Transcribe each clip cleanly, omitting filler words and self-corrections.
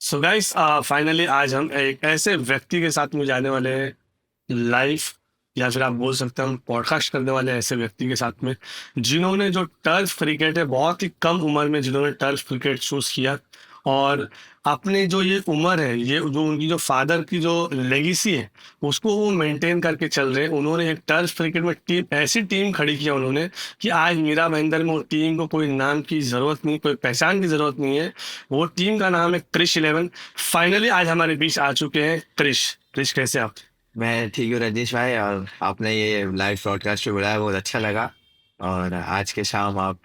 So guys, finally आज हम एक ऐसे व्यक्ति के साथ में जाने वाले हैं लाइव, या फिर आप बोल सकते हैं हम पॉडकास्ट करने वाले हैं ऐसे व्यक्ति के साथ में जिन्होंने जो टर्फ क्रिकेट है बहुत ही कम उम्र में जिन्होंने टर्फ क्रिकेट चूज किया। और अपनी जो ये उम्र है, ये जो उनकी जो फादर की जो लेगेसी है उसको वो मेंटेन करके चल रहे हैं। उन्होंने एक टर्फ क्रिकेट में टीम, ऐसी टीम खड़ी किया उन्होंने कि आज मीरा भाईंदर में वो टीम को कोई नाम की ज़रूरत नहीं, कोई पहचान की ज़रूरत नहीं है। वो टीम का नाम है क्रिश 11। फाइनली आज हमारे बीच आ चुके हैं क्रिश। क्रिश, कैसे आप? मैं ठीक हूँ रजनीश भाई। और आपने ये लाइव ब्रॉडकास्ट पे बुलाया बहुत अच्छा लगा। और आज के शाम आप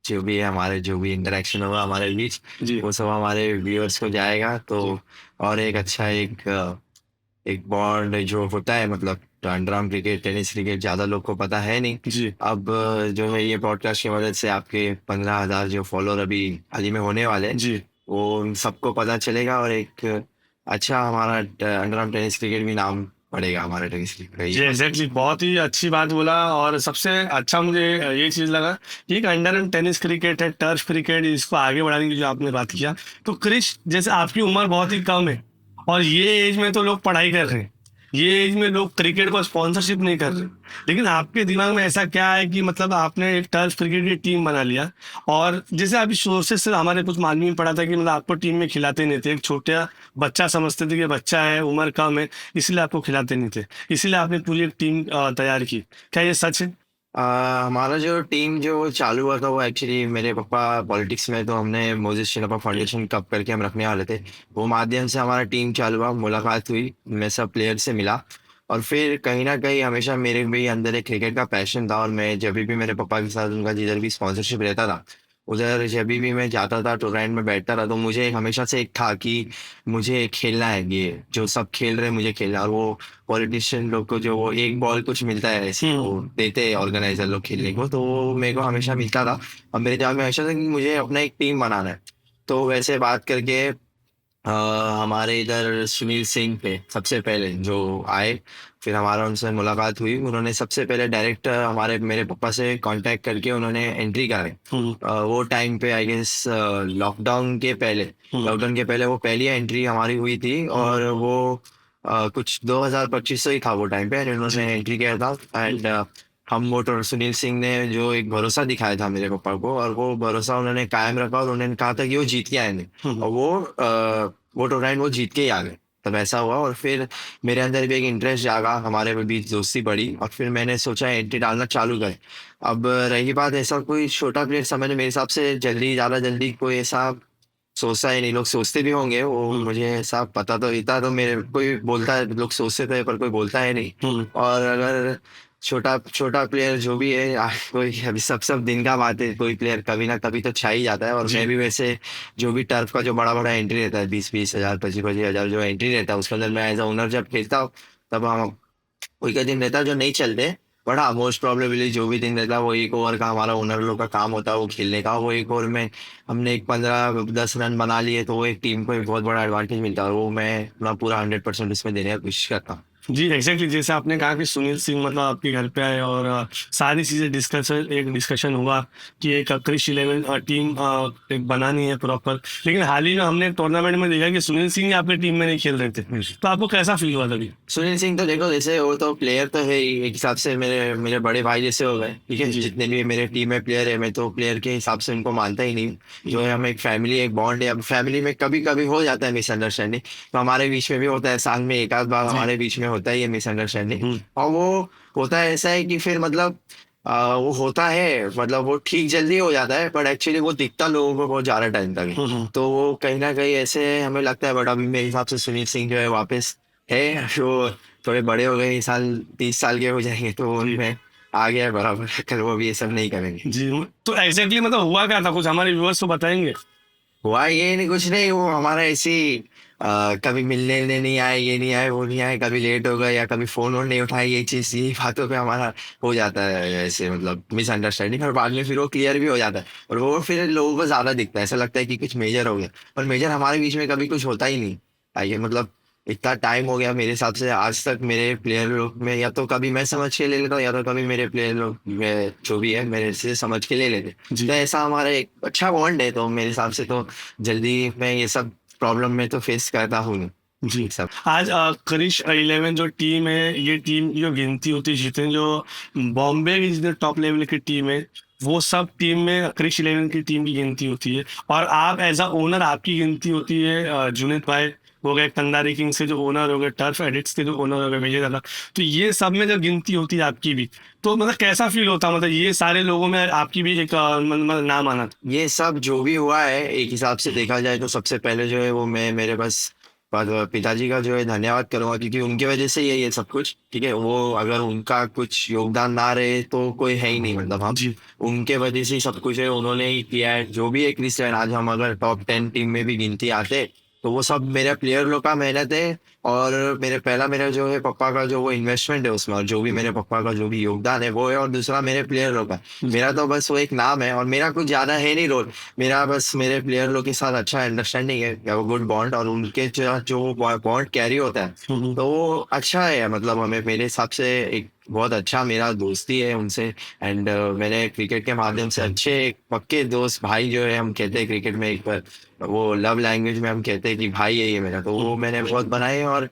जो भी है हमारे जो भी इंटरेक्शन होगा हमारे बीच जी। वो सब हमारे व्यूअर्स को जाएगा तो जी। और एक अच्छा एक बॉन्ड जो होता है मतलब अंडरआर्म क्रिकेट टेनिस क्रिकेट ज़्यादा लोग को पता है नहीं। जी। अब जो है ये ब्रॉडकास्ट की मदद से आपके 15,000 जो फॉलोअर अभी हाल ही में होने वाले हैं, जी। वो उन सबको पता चलेगा और एक अच्छा हमारा अंडरआर्म टेनिस क्रिकेट भी नाम पड़ेगा हमारे टेनिस क्रिकेट का जी, ये। एग्जैक्टली, बहुत ही अच्छी बात बोला। और सबसे अच्छा मुझे ये चीज़ लगा कि एक अंडर एंड टेनिस क्रिकेट है, टर्फ क्रिकेट, इसको आगे बढ़ाने की जो आपने बात किया। तो क्रिश, जैसे आपकी उम्र बहुत ही कम है और ये एज में तो लोग पढ़ाई कर रहे हैं, ये एज में लोग क्रिकेट को स्पॉन्सरशिप नहीं कर रहे, लेकिन आपके दिमाग में ऐसा क्या है कि मतलब आपने एक टर्फ क्रिकेट की टीम बना लिया? और जैसे अभी सोर्सेस से हमारे कुछ मालूम ही पड़ा था कि मतलब आपको टीम में खिलाते नहीं थे, एक छोटा बच्चा समझते थे कि बच्चा है, उम्र कम है, इसलिए आपको खिलाते नहीं थे, इसीलिए आपने पूरी एक टीम तैयार की। क्या ये सच है? हमारा जो टीम जो चालू हुआ था वो एक्चुअली मेरे पापा पॉलिटिक्स में, तो हमने मोजेस चिन्नप्पा फाउंडेशन कब करके हम रखने वाले थे। वो माध्यम से हमारा टीम चालू हुआ, मुलाकात हुई, मैं सब प्लेयर से मिला। और फिर कहीं ना कहीं हमेशा मेरे भी अंदर एक क्रिकेट का पैशन था और मैं जब भी मेरे पापा के साथ उनका जिधर भी स्पॉन्सरशिप रहता था उधर जब भी मैं जाता था टूर्नामेंट में बैठता था, तो मुझे हमेशा से एक था कि मुझे खेलना है, ये जो सब खेल रहे हैं मुझे खेलना है। और वो पॉलिटिशियन लोग को जो वो एक बॉल कुछ मिलता है ऐसे वो देते हैं ऑर्गेनाइजर लोग खेलने को, तो वो मेरे को हमेशा मिलता था। और मेरे दिमाग में हमेशा था कि मुझे अपना एक टीम बनाना है। तो वैसे बात करके अ, हमारे इधर सुनील सिंह पे सबसे पहले जो आए, फिर हमारा उनसे मुलाकात हुई। उन्होंने सबसे पहले डायरेक्ट हमारे मेरे पापा से कांटेक्ट करके उन्होंने एंट्री कराई। हम्म। वो टाइम पे आई गेस लॉकडाउन के पहले, हम्म। लॉकडाउन के पहले वो पहली एंट्री हमारी हुई थी। और वो कुछ 2025 ही था वो टाइम पे, and जी। उन्होंने एंट्री किया था। एंड हम वो तो सुनील सिंह ने जो एक भरोसा दिखाया था मेरे पापा को, और वो भरोसा उन्होंने कायम रखा और उन्होंने कहा था कि वो जीत के आएंगे। और वो टूर्नामेंट वो जीत के ही आ गए। तब ऐसा हुआ और फिर मेरे अंदर भी एक इंटरेस्ट जागा, हमारे बीच दोस्ती बढ़ी और फिर मैंने सोचा एंट्री डालना चालू करें। अब रही बात, ऐसा कोई छोटा प्लेयर समझ मेरे हिसाब से जल्दी ज़्यादा जल्दी कोई ऐसा सोचता है नहीं। लोग सोचते भी होंगे, वो मुझे ऐसा पता तो इतना तो मेरे कोई बोलता है, लोग सोचते थे पर कोई बोलता है नहीं। हम्म। और अगर छोटा छोटा प्लेयर जो भी है कोई अभी सब दिन का बात है, कोई प्लेयर कभी ना कभी तो छा ही जाता है। और जी। मैं भी वैसे जो भी टर्फ का जो बड़ा बड़ा एंट्री रहता है 20-20 हज़ार 25-25 हज़ार जो एंट्री रहता है उसके अंदर मैं एज अ ओनर जब खेलता हूँ, तब हम कोई का दिन रहता है जो नहीं चलते। बट हाँ, मोस्ट प्रोबेबली जो भी दिन रहता है वो एक ओवर का हमारा ओनर लोग का काम होता है वो खेलने का। वो एक ओवर में हमने एक 15-10 रन बना लिए तो वो एक टीम को एक बहुत बड़ा एडवांटेज मिलता है, और वो मैं अपना पूरा 100% इसमें देने की कोशिश करता हूँ। जी, एग्जैक्टली, जैसे आपने कहा कि सुनील सिंह मतलब आपके घर पे आए और सारी चीज़ें डिस्कशन हुआ कि एक क्रिश 11 टीम एक बनानी है प्रॉपर। लेकिन हाल ही में हमने एक टूर्नामेंट में देखा कि सुनील सिंह ही आपके टीम में नहीं खेल रहे थे, तो आपको कैसा फील हुआ तभी? सुनील सिंह तो देखो, जैसे वो तो प्लेयर तो है ही, एक हिसाब से मेरे मेरे बड़े भाई जैसे हो गए। ठीक है, जी। जितने भी मेरे टीम में प्लेयर है मैं तो प्लेयर के हिसाब से उनको मानता ही नहीं। जो है हम एक फैमिली एक बॉन्ड है। अब फैमिली में कभी कभी हो जाता है मिसअंडरस्टैंडिंग, तो हमारे बीच में भी होता है, साल में एक आध बार जी। हमारे बीच में होता ही है मिसअंडरस्टैंडिंग। हम्म। और वो होता है ऐसा है कि फिर मतलब वो होता है मतलब वो ठीक जल्दी हो जाता है, बट एक्चुअली वो दिखता लोगों को बहुत ज़्यादा टाइम तक है। हम्म। तो वो कहीं ना कहीं ऐसे हमें लगता है। बट अभी मेरे हिसाब से सुनील सिंह जो है वापस है, जो थोड़े बड़े हो गए, इस साल 30 साल के हो जाएंगे तो जी। उनमें आ गया बराबर। कल वो भी ये सब नहीं करेंगे। जी। तो एग्जैक्टली मतलब हुआ क्या था, कुछ हमारे व्यूअर्स को बताएंगे? हुआ ये नहीं, कुछ नहीं, वो हमारा ऐसी कभी मिलने उलने नहीं आए, ये नहीं आए वो नहीं आए, कभी लेट हो गए या कभी फोन वोन नहीं उठाए, ये चीज यही बातों पे हमारा हो जाता है ऐसे मतलब मिसअंडरस्टैंडिंग। और बाद में फिर वो क्लियर भी हो जाता है और वो फिर लोगों को ज्यादा दिखता है, ऐसा लगता है कि कुछ मेजर हो गया। और मेजर हमारे बीच में कभी कुछ होता ही नहीं। आइए मतलब इतना टाइम हो गया मेरे हिसाब से आज तक मेरे प्लेयर लोग में, या तो कभी मैं समझ के ले लेता हूँ या तो कभी मेरे प्लेयर लोग जो भी है मेरे से समझ के ले लेते। जी। तो ऐसा हमारा एक अच्छा बॉन्ड है, तो मेरे हिसाब से तो जल्दी मैं ये सब प्रॉब्लम में तो फेस करता हूँ जी। सब। आज क्रिश 11 जो टीम है, ये टीम की जो गिनती होती है, जितने जो बॉम्बे की जितने टॉप लेवल की टीम है, वो सब टीम में क्रिश 11 की टीम की गिनती होती है। और आप एज अ ओनर आपकी गिनती होती है। जुनेद भाई हो गए कंदारी किंग्स के जो ओनर हो गए, टर्फ एडिट्स के जो ओनर हो गए विजय दादा, तो ये सब में जब गिनती होती है आपकी भी, तो मतलब कैसा फील होता है? मतलब ये सारे लोगों में आपकी भी एक मतलब नाम आना। ये सब जो भी हुआ है एक हिसाब से देखा जाए तो सबसे पहले जो है वो मैं मेरे बस पिताजी का जो है धन्यवाद करूंगा, क्योंकि उनकी वजह से ये सब कुछ ठीक है। वो अगर उनका कुछ योगदान ना रहे तो कोई है ही नहीं, मतलब हम जी। उनके वजह से ही सब कुछ है, उन्होंने ही किया है जो भी है। क्रिस्टियन आज हम अगर टॉप 10 टीम में भी गिनती आते तो वो सब मेरे प्लेयर लोग का मेहनत है। और मेरा जो है पापा का जो वो इन्वेस्टमेंट है उसमें, और जो भी मेरे पापा का जो भी योगदान है वो है, और दूसरा मेरे प्लेयर लोग का। मेरा तो बस वो एक नाम है और मेरा कुछ ज्यादा है नहीं रोल। मेरा बस मेरे प्लेयर लोग के साथ अच्छा अंडरस्टैंडिंग है या वो गुड बॉन्ड, और उनके जो बॉन्ड कैरी होता है तो वो अच्छा है। मतलब हमें मेरे हिसाब से एक बहुत अच्छा मेरा दोस्ती है उनसे। एंड मैंने क्रिकेट के माध्यम से अच्छे पक्के दोस्त भाई जो है, हम कहते हैं क्रिकेट में एक बार वो लव लैंग्वेज में हम कहते हैं कि भाई है ये मेरा, तो वो मैंने बहुत बनाए। और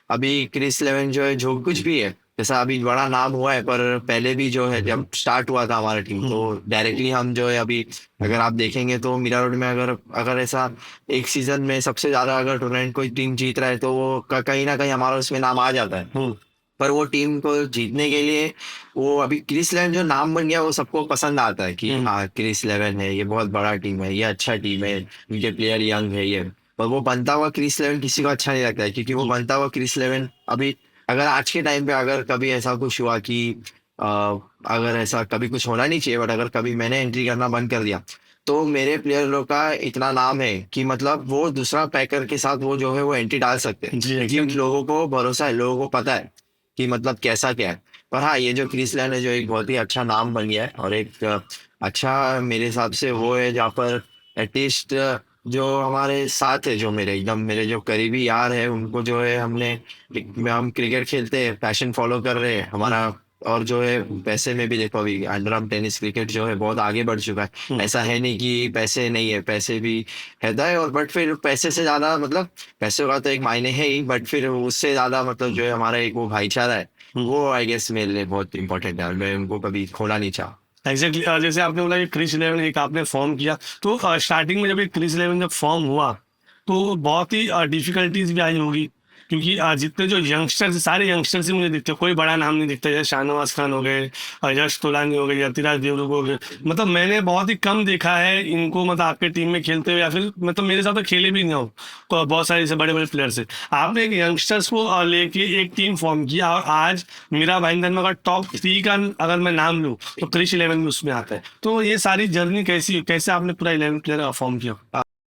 अभी क्रिस 11 जो है जो कुछ भी है, जैसा अभी बड़ा नाम हुआ है, पर पहले भी जो है जब स्टार्ट हुआ था हमारा टीम तो डायरेक्टली हम जो है अभी अगर आप देखेंगे तो मीरा रोड में अगर अगर ऐसा एक सीजन में सबसे ज्यादा अगर टूर्नामेंट कोई टीम जीत रहा है तो वो कहीं ना कहीं हमारा उसमें नाम आ जाता है। पर वो टीम को जीतने के लिए वो अभी क्रिस 11 जो नाम बन गया वो सबको पसंद आता है कि हाँ क्रिस 11 है, ये बहुत बड़ा टीम है, ये अच्छा टीम है, इनके प्लेयर यंग है ये। पर वो बनता हुआ क्रिस 11 किसी को अच्छा नहीं लगता है, क्योंकि वो बनता हुआ क्रिस 11 अभी अगर आज के टाइम पे अगर कभी ऐसा कुछ हुआ कि अगर ऐसा कभी कुछ होना नहीं चाहिए, बट अगर कभी मैंने एंट्री करना बंद कर दिया तो मेरे प्लेयर लोग का इतना नाम है कि मतलब वो दूसरा पैकर के साथ वो जो है वो एंट्री डाल सकते हैं, जी, क्योंकि उन लोगों को भरोसा है, लोगों को पता है कि मतलब कैसा क्या है। पर हाँ ये जो क्रिस 11 है जो एक बहुत ही अच्छा नाम बन गया है, और एक अच्छा मेरे हिसाब से वो है जहाँ पर एटलीस्ट जो हमारे साथ है, जो मेरे एकदम मेरे जो करीबी यार है उनको जो है हमने हम क्रिकेट खेलते हैं, पैशन फॉलो कर रहे हैं हमारा। और जो है पैसे में भी देखो अभी अंडर आर्म टेनिस क्रिकेट जो है बहुत आगे बढ़ चुका है। ऐसा है नहीं कि पैसे नहीं है, पैसे भी है और बट फिर पैसे से ज्यादा मतलब पैसे का तो एक मायने है ही, बट फिर उससे ज्यादा मतलब जो है हमारा एक वो भाईचारा है वो आई गेस मेरे लिए बहुत इंपॉर्टेंट है, और मैं उनको कभी खोना नहीं चाहा। एग्जैक्टली। जैसे आपने बोला कि क्रिस 11 एक आपने फॉर्म किया, तो स्टार्टिंग में जब ये क्रिस 11 जब फॉर्म हुआ तो बहुत ही डिफिकल्टीज भी आई होगी, क्योंकि जितने जो यंगस्टर्स सारे यंगस्टर्स ही मुझे दिखते, कोई बड़ा नाम नहीं दिखता। जैसे शाहनवाज खान हो गए, यश तोलानी हो गए, यतिराज देवरुख हो गए, मतलब मैंने बहुत ही कम देखा है इनको, मतलब आपके टीम में खेलते हुए, या फिर मतलब मेरे साथ तो खेले भी नहीं हो। तो बहुत सारे ऐसे बड़े बड़े प्लेयर्स है। आपने एक यंगस्टर्स को लेके एक टीम फॉर्म किया, और आज मेरा भाईजान में अगर टॉप 3 का अगर मैं नाम लूँ तो क्रिश 11 भी उसमें आता है। तो ये सारी जर्नी कैसी, कैसे आपने पूरा 11 प्लेयर फॉर्म किया?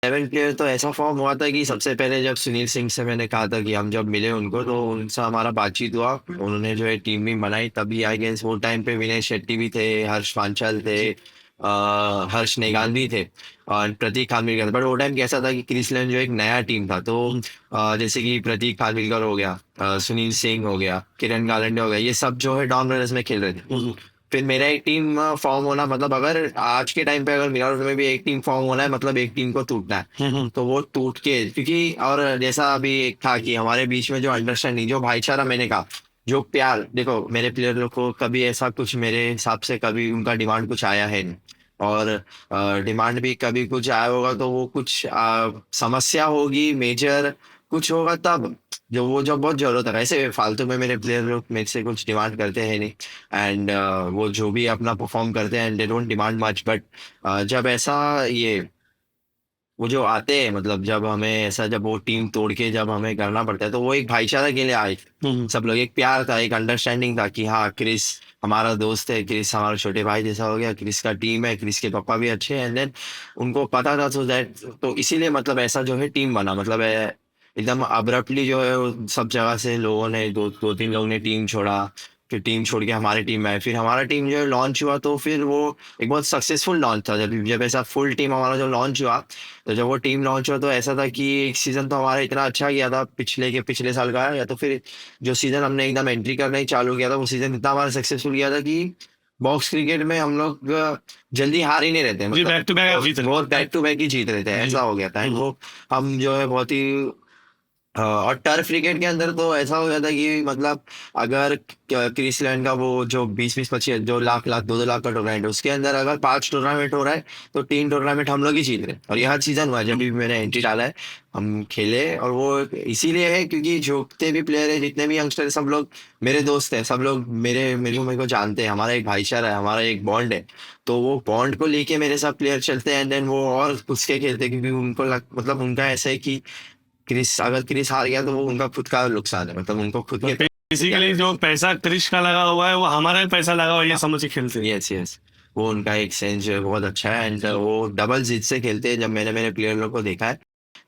11 प्लेयर तो ऐसा फॉर्म हुआ था कि सबसे पहले जब सुनील सिंह से मैंने कहा था कि हम जब मिले उनको तो उनसे हमारा बातचीत हुआ, उन्होंने जो है टीम भी बनाई। तभी आई गेस वो टाइम पे विनय शेट्टी भी थे, हर्ष पांचाल थे, हर्ष नेगांवी थे, और प्रतीक खानविलकर। बट वो टाइम कैसा था कि क्रिसलैंड जो एक नया टीम था, तो जैसे कि प्रतीक खानविलकर हो गया, सुनील सिंह हो गया, किरण गालंडे हो गया, ये सब जो है डॉन रनर्स में खेल रहे थे। फिर मेरा एक टीम फॉर्म होना मतलब अगर आज के टाइम पे अगर मिराज में भी एक टीम फॉर्म होना है मतलब एक टीम को टूटना है, तो वो टूट के, क्योंकि और जैसा अभी एक था कि हमारे बीच में जो अंडरस्टैंडिंग जो भाईचारा मैंने कहा जो प्यार, देखो मेरे प्लेयर लोग को कभी ऐसा कुछ मेरे हिसाब से कभी उनका डिमांड कुछ आया है नहीं। और डिमांड भी कभी कुछ आया होगा तो वो कुछ समस्या होगी मेजर कुछ होगा तब जो वो जो बहुत जरूरत है। ऐसे फालतू में मेरे प्लेयर लोग मेरे से कुछ डिमांड करते हैं नहीं। एंड वो जो भी अपना परफॉर्म करते हैं and they don't demand much. But जब ऐसा ये वो जो आते हैं मतलब जब हमें ऐसा जब वो टीम तोड़ के जब हमें करना पड़ता है तो वो एक भाईचारा के लिए आए सब लोग, एक प्यार था, एक अंडरस्टैंडिंग था कि हाँ क्रिस हमारा दोस्त है, क्रिस हमारा छोटे भाई जैसा हो गया, क्रिस का टीम है, क्रिस के पापा भी अच्छे हैं। एंड देन उनको पता था तो दैट तो इसीलिए मतलब ऐसा जो है टीम बना। मतलब एकदम अब्रप्टली जो है वो सब जगह से लोगों ने दो तीन लोगों ने टीम छोड़ा, फिर टीम छोड़ के हमारी टीम में आए। फिर हमारा टीम जो है लॉन्च हुआ तो फिर वो एक बहुत सक्सेसफुल लॉन्च था। जब जब ऐसा फुल टीम हमारा जो लॉन्च हुआ तो जब वो टीम लॉन्च हुआ तो ऐसा था कि एक सीजन तो हमारा इतना अच्छा गया था पिछले साल का, या तो फिर जो सीजन हमने एकदम एंट्री करना ही चालू किया था वो सीजन इतना हमारा सक्सेसफुल गया था कि बॉक्स क्रिकेट में हम लोग जल्दी हार ही नहीं रहते हैं, जी, मतलब बैक टू बैक आप जीत रहे बहुत बैक टू बैक ही जीत रहे थे, जी। ऐसा हो गया था। वो हम जो है बहुत ही और टर्फ क्रिकेट के अंदर तो ऐसा हो गया था कि मतलब अगर क्रीसलैंड का वो जो 20-25 जो लाख 2-2 लाख का टूर्नामेंट है, उसके अंदर अगर 5 टूर्नामेंट हो रहा है तो 3 टूर्नामेंट हम लोग ही जीत रहे हैं। और ये हर सीजन हुआ है, जब भी मैंने एंट्री डाला है हम खेले। और वो इसीलिए है क्योंकि जितने भी प्लेयर है, जितने भी यंगस्टर, सब लोग मेरे दोस्त हैं, सब लोग मेरे को जानते हैं, हमारा एक भाईचारा है, हमारा एक बॉन्ड है। तो वो बॉन्ड को लेके मेरे साथ प्लेयर चलते हैं, एंड देन वो और घुस के खेलते हैं, क्योंकि मतलब उनका ऐसा है कि अगर क्रिस हार गया तो वो उनका खुद का नुकसान है, मतलब उनको खुद तो के बेसिकली जो पैसा क्रिश का लगा हुआ है वो हमारा भी पैसा लगा हुआ है, ये समझ के खेलते हैं। यस यस, वो उनका एक सेंस जो है बहुत अच्छा है, एंड वो डबल जीत से खेलते हैं। जब मैंने मेरे प्लेयर लोग को देखा है,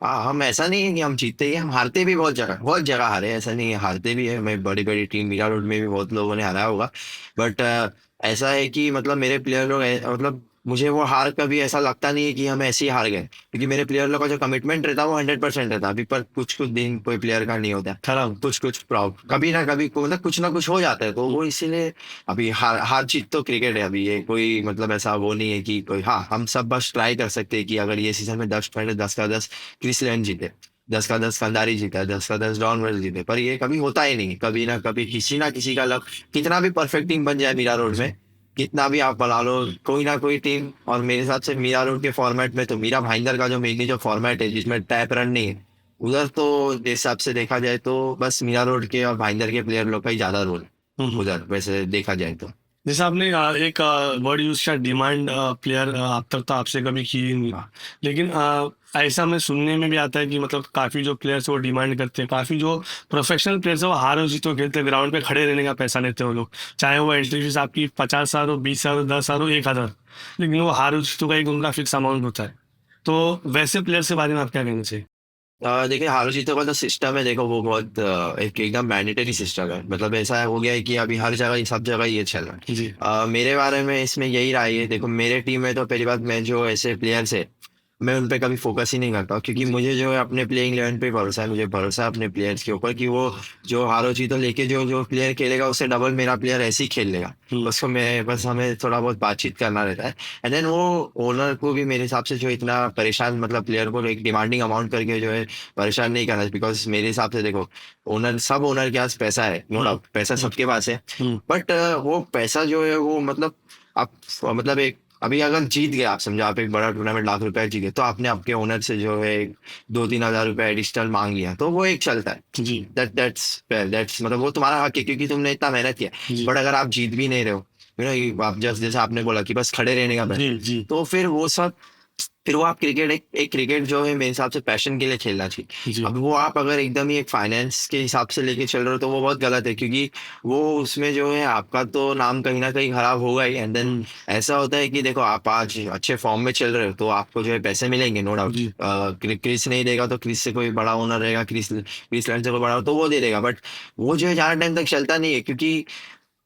हम ऐसा नहीं है कि हम जीतते ही हैं, हम हारते भी बहुत जगह हारे हैं, ऐसा नहीं है, हारते भी है। मैं बड़ी बड़ी टीम मीरा रोड में भी बहुत लोगों ने हराया होगा, बट ऐसा है कि मतलब मेरे प्लेयर लोग मतलब मुझे वो हार कभी ऐसा लगता नहीं है कि हम ऐसे ही हार गए, क्योंकि मेरे प्लेयर लोग का जो कमिटमेंट रहता है वो 100% रहता है। अभी पर कुछ कुछ दिन कोई प्लेयर का नहीं होता, खराब। कुछ प्रॉब्लम कभी ना कभी मतलब कुछ ना कुछ हो जाता है, तो वो इसीलिए अभी हार हार जीत तो क्रिकेट है। अभी ये कोई मतलब ऐसा वो नहीं है कि कोई, हाँ हम सब बस ट्राई कर सकते हैं कि अगर ये सीजन में 10 पॉइंट 10 का 10 क्रिसलैंड जीते, 10 का 10 कंधारी जीता, 10 का 10 डॉनवेल जीते, पर ये कभी होता ही नहीं। कभी ना किसी का लक, कितना भी परफेक्ट टीम बन जाए मीरा रोड में, कितना भी आप बना लो, कोई ना कोई टीम। और मेरे हिसाब से मीरा रोड के फॉर्मेट में तो मीरा भाईंदर का जो मेनली जो फॉर्मेट है जिसमें टैप रन नहीं है, उधर तो जिस हिसाब से देखा जाए तो बस मीरा रोड के और भाईंदर के प्लेयर लोग का ही ज्यादा रोल है हम्म। उधर, वैसे देखा जाए तो। जैसे आपने एक वर्ड यूज किया डिमांड प्लेयर, अब तक तो आपसे कभी की ही नहीं, लेकिन ऐसा हमें सुनने में भी आता है कि मतलब काफ़ी जो प्लेयर्स वो डिमांड करते हैं, काफ़ी जो प्रोफेशनल प्लेयर्स है वो हारो जीतो खेलते हैं, ग्राउंड पे खड़े रहने का पैसा लेते हैं वो लोग, चाहे वो एंट्री फीस आपकी 50,000 हो, 20,000 हो, 10,000 हो, 1,000, लेकिन वो हारो जीतो का एक उनका फिक्स अमाउंट होता है। तो वैसे प्लेयर्स के बारे में आप क्या कहना चाहिए? देखिए हारो जीतो का जो सिस्टम है, देखो वो बहुत एक एकदम मैंडेटरी सिस्टम है, मतलब ऐसा हो गया है कि अभी हर जगह सब जगह ये चल रहा है। जी। मेरे बारे में इसमें यही राय है, देखो मेरे टीम में तो पहली बात, मैं जो ऐसे प्लेयर्स है मैं उन पे कभी फोकस ही नहीं करता हूँ, क्योंकि जी। मुझे जो है अपने प्लेइंग 11 पे भरोसा है, मुझे भरोसा है अपने प्लेयर्स के ऊपर कि वो जो हारो जीतो लेके जो जो प्लेयर खेलेगा उससे डबल मेरा प्लेयर ऐसे ही खेल लेगा। उसको मैं बस हमें थोड़ा बहुत बातचीत करना रहता है, एंड देन वो ओनर को भी मेरे हिसाब से जो इतना परेशान, मतलब प्लेयर को एक डिमांडिंग अमाउंट करके जो है परेशान नहीं करना, बिकॉज मेरे हिसाब से देखो सब ओनर के पास पैसा है, नो डाउट पैसा सबके पास है, बट वो पैसा जो है वो मतलब आप मतलब एक अभी अगर जीत गए, आप समझो आप एक बड़ा टूर्नामेंट लाख रुपए जीते, तो आपने आपके ओनर से जो है 2-3 हज़ार रुपए एडिशनल मांग लिया, तो वो एक चलता है। जी। दैट्स मतलब वो तुम्हारा हक है, क्योंकि तुमने इतना मेहनत किया। जी। बट अगर आप जीत भी नहीं रहे हो, आप जस्ट जैसे आपने बोला कि बस खड़े रहने का जी। पैसा, जी। तो फिर वो आप क्रिकेट एक क्रिकेट जो है मेरे हिसाब से पैशन के लिए खेलना चाहिए। जी। अब वो आप अगर एकदम ही एक फाइनेंस के हिसाब से लेके चल रहे हो तो वो बहुत गलत है, क्योंकि वो उसमें जो है आपका तो नाम कहीं ना कहीं खराब होगा ही, एंड देन ऐसा होता है कि देखो आप आज अच्छे फॉर्म में चल रहे हो तो आपको जो है पैसे मिलेंगे, नो डाउट। जी। क्रिस नहीं देगा तो क्रिस से कोई बड़ा ओनर रहेगा, क्रिस लैंड से कोई बड़ा हो तो वो दे देगा, बट वो जो है ज्यादा टाइम तक चलता नहीं है, क्योंकि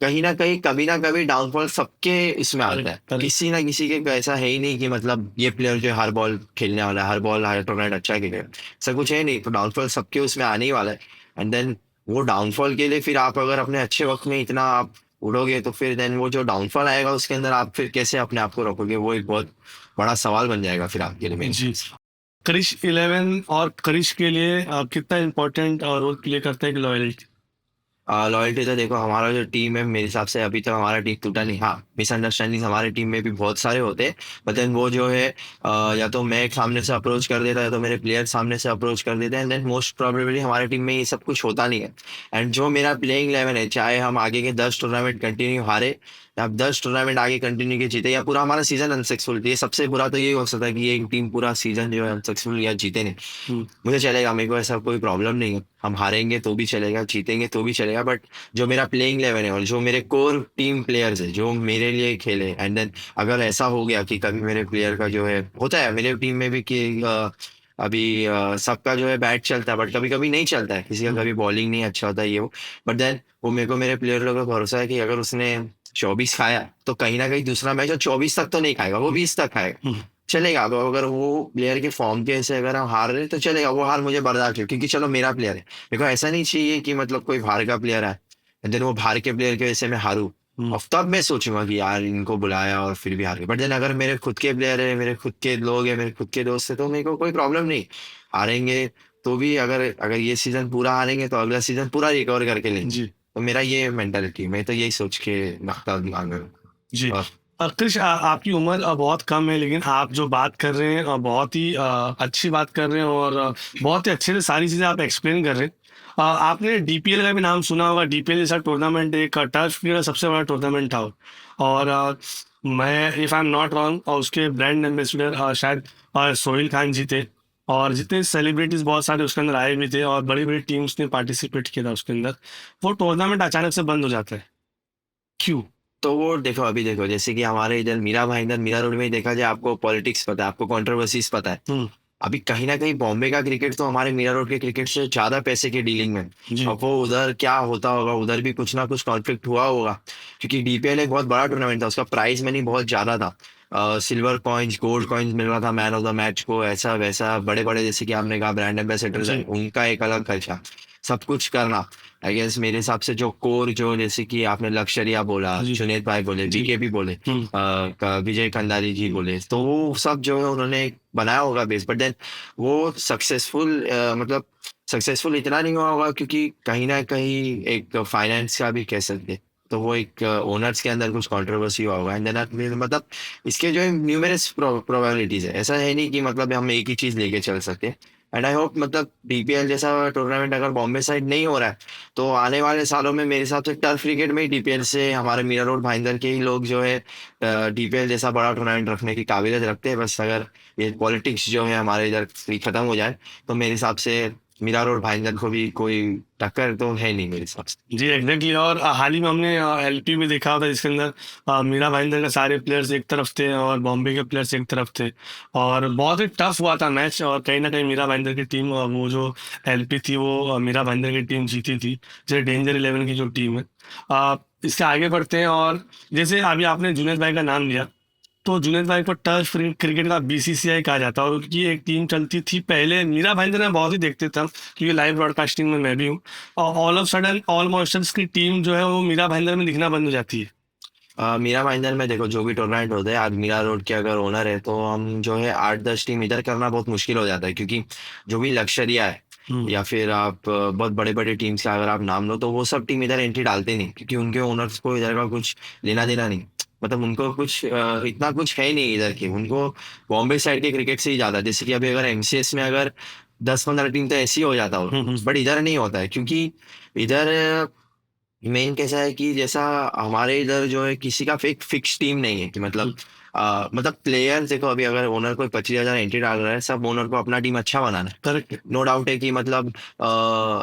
कहीं ना कभी डाउनफॉल सबके इसमें आता है, करेक्ट। किसी ना किसी के ऐसा है ही नहीं कि मतलब ये प्लेयर जो है हर बॉल खेलने वाला है, हर बॉल हर टूर्नामेंट अच्छा खेलेगा, ऐसा कुछ है नहीं। तो डाउनफॉल सबके उसमें आने ही वाला है, एंड देन वो डाउनफॉल के लिए फिर आप अगर अपने अच्छे वक्त में इतना आप उड़ोगे, तो फिर देन वो जो डाउनफॉल आएगा उसके अंदर आप फिर कैसे अपने आप को रखोगे, वो एक बहुत बड़ा सवाल बन जाएगा फिर आपके लिए मेरे जी। हिसाब से। क्रिश 11 और क्रिश के लिए कितना इम्पोर्टेंट रोल प्ले करता है कि लॉयल्टी? लॉयल्टी तो देखो हमारा जो टीम है मेरे हिसाब से अभी तक हमारा टीम टूटा नहीं। हाँ, मिसअंडरस्टैंडिंग हमारे टीम में भी बहुत सारे होते हैं, बट देन वो जो है या तो मैं सामने से अप्रोच कर देता है, तो मेरे प्लेयर सामने से अप्रोच कर देते हैं, एंड देन मोस्ट प्रोबेबली हमारे टीम में ये सब कुछ होता नहीं है। एंड जो मेरा प्लेइंग 11 है, चाहे हम आगे के 10 टूर्नामेंट कंटिन्यू हारे, या 10 टूर्नामेंट आगे कंटिन्यू के जीते, या पूरा हमारा सीजन अनसक्सेसफुल, ये सबसे बुरा तो ये हो सकता है कि ये टीम पूरा सीजन जो है अनसक्सेसफुल या जीते नहीं, मुझे चलेगा, मेरे को ऐसा कोई प्रॉब्लम नहीं है, हम हारेंगे तो भी चलेगा, जीतेंगे तो भी चलेगा, बट जो मेरा प्लेइंग 11 है और जो मेरे कोर टीम प्लेयर्स है जो मेरे लिए खेले, एंड देन अगर ऐसा हो गया कि कभी मेरे प्लेयर का जो है होता है मेरे टीम में भी कि अभी सबका जो है बैट चलता है, बट कभी कभी नहीं चलता है, किसी का कभी बॉलिंग नहीं अच्छा होता है ये वो, बट देन वो मेरे को मेरे प्लेयर लोगों का भरोसा है कि अगर उसने 24 खाया तो कहीं ना कहीं दूसरा मैच वो 24 तक तो नहीं खाएगा, वो 20 तक खाएगा, चलेगा। अब अगर वो प्लेयर के फॉर्म के से अगर हम हार रहे तो चलेगा, वो हार मुझे बर्दाश्त है, क्योंकि चलो मेरा प्लेयर है। देखो ऐसा नहीं चाहिए कि मतलब कोई बाहर का प्लेयर है एंड देन वो बाहर के प्लेयर की वजह से मैं हारूं, तब मैं सोचूंगा कि यार इनको बुलाया और फिर भी हार गए। बट देन अगर मेरे खुद के प्लेयर है, मेरे खुद के लोग हैं, मेरे खुद के दोस्त है, तो मेरे को कोई प्रॉब्लम नहीं। हारेंगे तो भी, अगर अगर ये सीजन पूरा हारेंगे तो अगला सीजन पूरा रिकवर करके लेंगे। जी तो मेरा ये मेंटालिटी, मैं तो यही सोच के रखता हूँ दिमाग में। जी। और कृष, आपकी उम्र बहुत कम है, लेकिन आप जो बात कर रहे हैं बहुत ही अच्छी बात कर रहे हैं, और बहुत ही अच्छे से सारी चीज़ें आप एक्सप्लेन कर रहे हैं। आपने डीपीएल का भी नाम सुना होगा। डीपीएल जैसा टूर्नामेंट एक टर्फ का सबसे बड़ा टूर्नामेंट था और मैं, if I am not wrong, और उसके ब्रांड एम्बेसडर शायद सोहेल खान जी थे, और जितने सेलिब्रिटीज बहुत सारे उसके अंदर आए भी थे, और बड़ी बड़ी टीम्स ने पार्टिसिपेट किया था उसके अंदर। वो टूर्नामेंट अचानक से बंद हो जाता है, क्यों? तो वो देखो, अभी देखो जैसे कि हमारे इधर मीरा भाईंदर, मीरा रोड में ही देखा जाए, आपको पॉलिटिक्स पता है, आपको कंट्रोवर्सीज पता है। हम्म। अभी कहीं ना कहीं बॉम्बे का क्रिकेट तो हमारे मीरा रोड के क्रिकेट से ज्यादा पैसे की डीलिंग में। जी अब वो उधर क्या होता होगा, उधर भी कुछ ना कुछ कॉन्फ्लिक्ट हुआ होगा, क्योंकि डीपीएल एक बहुत बड़ा टूर्नामेंट था, उसका प्राइस मनी बहुत ज्यादा था। सिल्वर कॉइन्स, गोल्ड कॉइन्स मिल रहा था मैन ऑफ द मैच को, ऐसा वैसा बड़े बड़े, जैसे कि आपने कहा ब्रांड एम्बेसडर है, जी उनका एक अलग खर्चा, सब कुछ करना। आई गेस मेरे हिसाब से जो कोर, जो जैसे कि आपने लक्ष्य बोला, जी जुनेद भाई बोले, जी। बीके भी बोले, हम्म। विजय कंदारी जी बोले, तो वो सब जो है उन्होंने बनाया होगा बेस। बट देन वो सक्सेसफुल, मतलब सक्सेसफुल इतना नहीं हुआ होगा, क्योंकि कहीं ना कहीं एक फाइनेंस का भी कह सकते। तो वो एक ओनर्स के अंदर कुछ कंट्रोवर्सी हुआ होगा, एंड देन मतलब इसके जो है न्यूमेरस प्रोबेबिलिटीज है। ऐसा है नहीं कि मतलब हम एक ही चीज लेके चल सकते। एंड आई होप मतलब डीपीएल जैसा टूर्नामेंट अगर बॉम्बे साइड नहीं हो रहा है, तो आने वाले सालों में मेरे हिसाब से टर्फ क्रिकेट में ही डीपीएल से हमारे मीरा रोड भाईंदर के ही लोग जो है डीपीएल जैसा बड़ा टूर्नामेंट रखने की काबिलियत रखते हैं। बस अगर ये पॉलिटिक्स जो है हमारे इधर से खत्म हो जाए, तो मेरे हिसाब से मीरा रोड भाईंदर को भी कोई टक्कर तो है नहीं मेरे हिसाब से। जी एग्जैक्टली। और हाल ही में हमने एलपी में देखा था, जिसके अंदर मीरा भाईंदर के सारे प्लेयर्स एक तरफ थे और बॉम्बे के प्लेयर्स एक तरफ थे, और बहुत ही टफ हुआ था मैच। और कहीं ना कहीं मीरा भाईंदर की टीम, वो जो एलपी थी, वो मीरा भाईंदर की टीम जीती थी, जैसे डेंजर 11 की जो टीम है। इससे आगे बढ़ते हैं, और जैसे अभी आपने जुनेद भाई का नाम लिया, तो जुनेद भाई को टर्फ क्रिकेट का बीसीसीआई कहा जाता है, और उनकी एक टीम चलती थी पहले। मीरा भाईंदर मैं बहुत ही देखते थे, क्योंकि लाइव ब्रॉडकास्टिंग में मैं भी हूँ, और all of sudden all monsters की टीम जो है वो मीरा भाईंदर में दिखना बंद हो जाती है। मीरा भाईंदर में देखो, जो भी टूर्नामेंट होते हैं, आज मीरा रोड के अगर ओनर है, तो हम जो है 8-10 टीम इधर करना बहुत मुश्किल हो जाता है, क्योंकि जो भी लक्ष्यरिया है, हम्म। या फिर आप बहुत बड़े बड़े टीम्स का अगर आप नाम लो, तो वो सब टीम इधर एंट्री डालते नहीं, क्योंकि उनके ओनर्स को इधर का कुछ लेना देना नहीं। मतलब उनको कुछ इतना कुछ है नहीं इधर के, उनको बॉम्बे साइड के क्रिकेट से ही ज्यादा। जैसे कि अभी अगर एमसीएस में अगर 10-15 टीम तो ऐसी हो जाता हो, हम्म। बट इधर नहीं होता है, क्योंकि इधर मेन कैसा है कि जैसा हमारे इधर जो है, किसी का फिक्स टीम नहीं है, कि मतलब मतलब प्लेयर देखो, अभी अगर ओनर कोई 25,000 एंट्री डाल रहा है, सब ओनर को अपना टीम अच्छा बनाना है। करेक्ट। नो डाउट है कि मतलब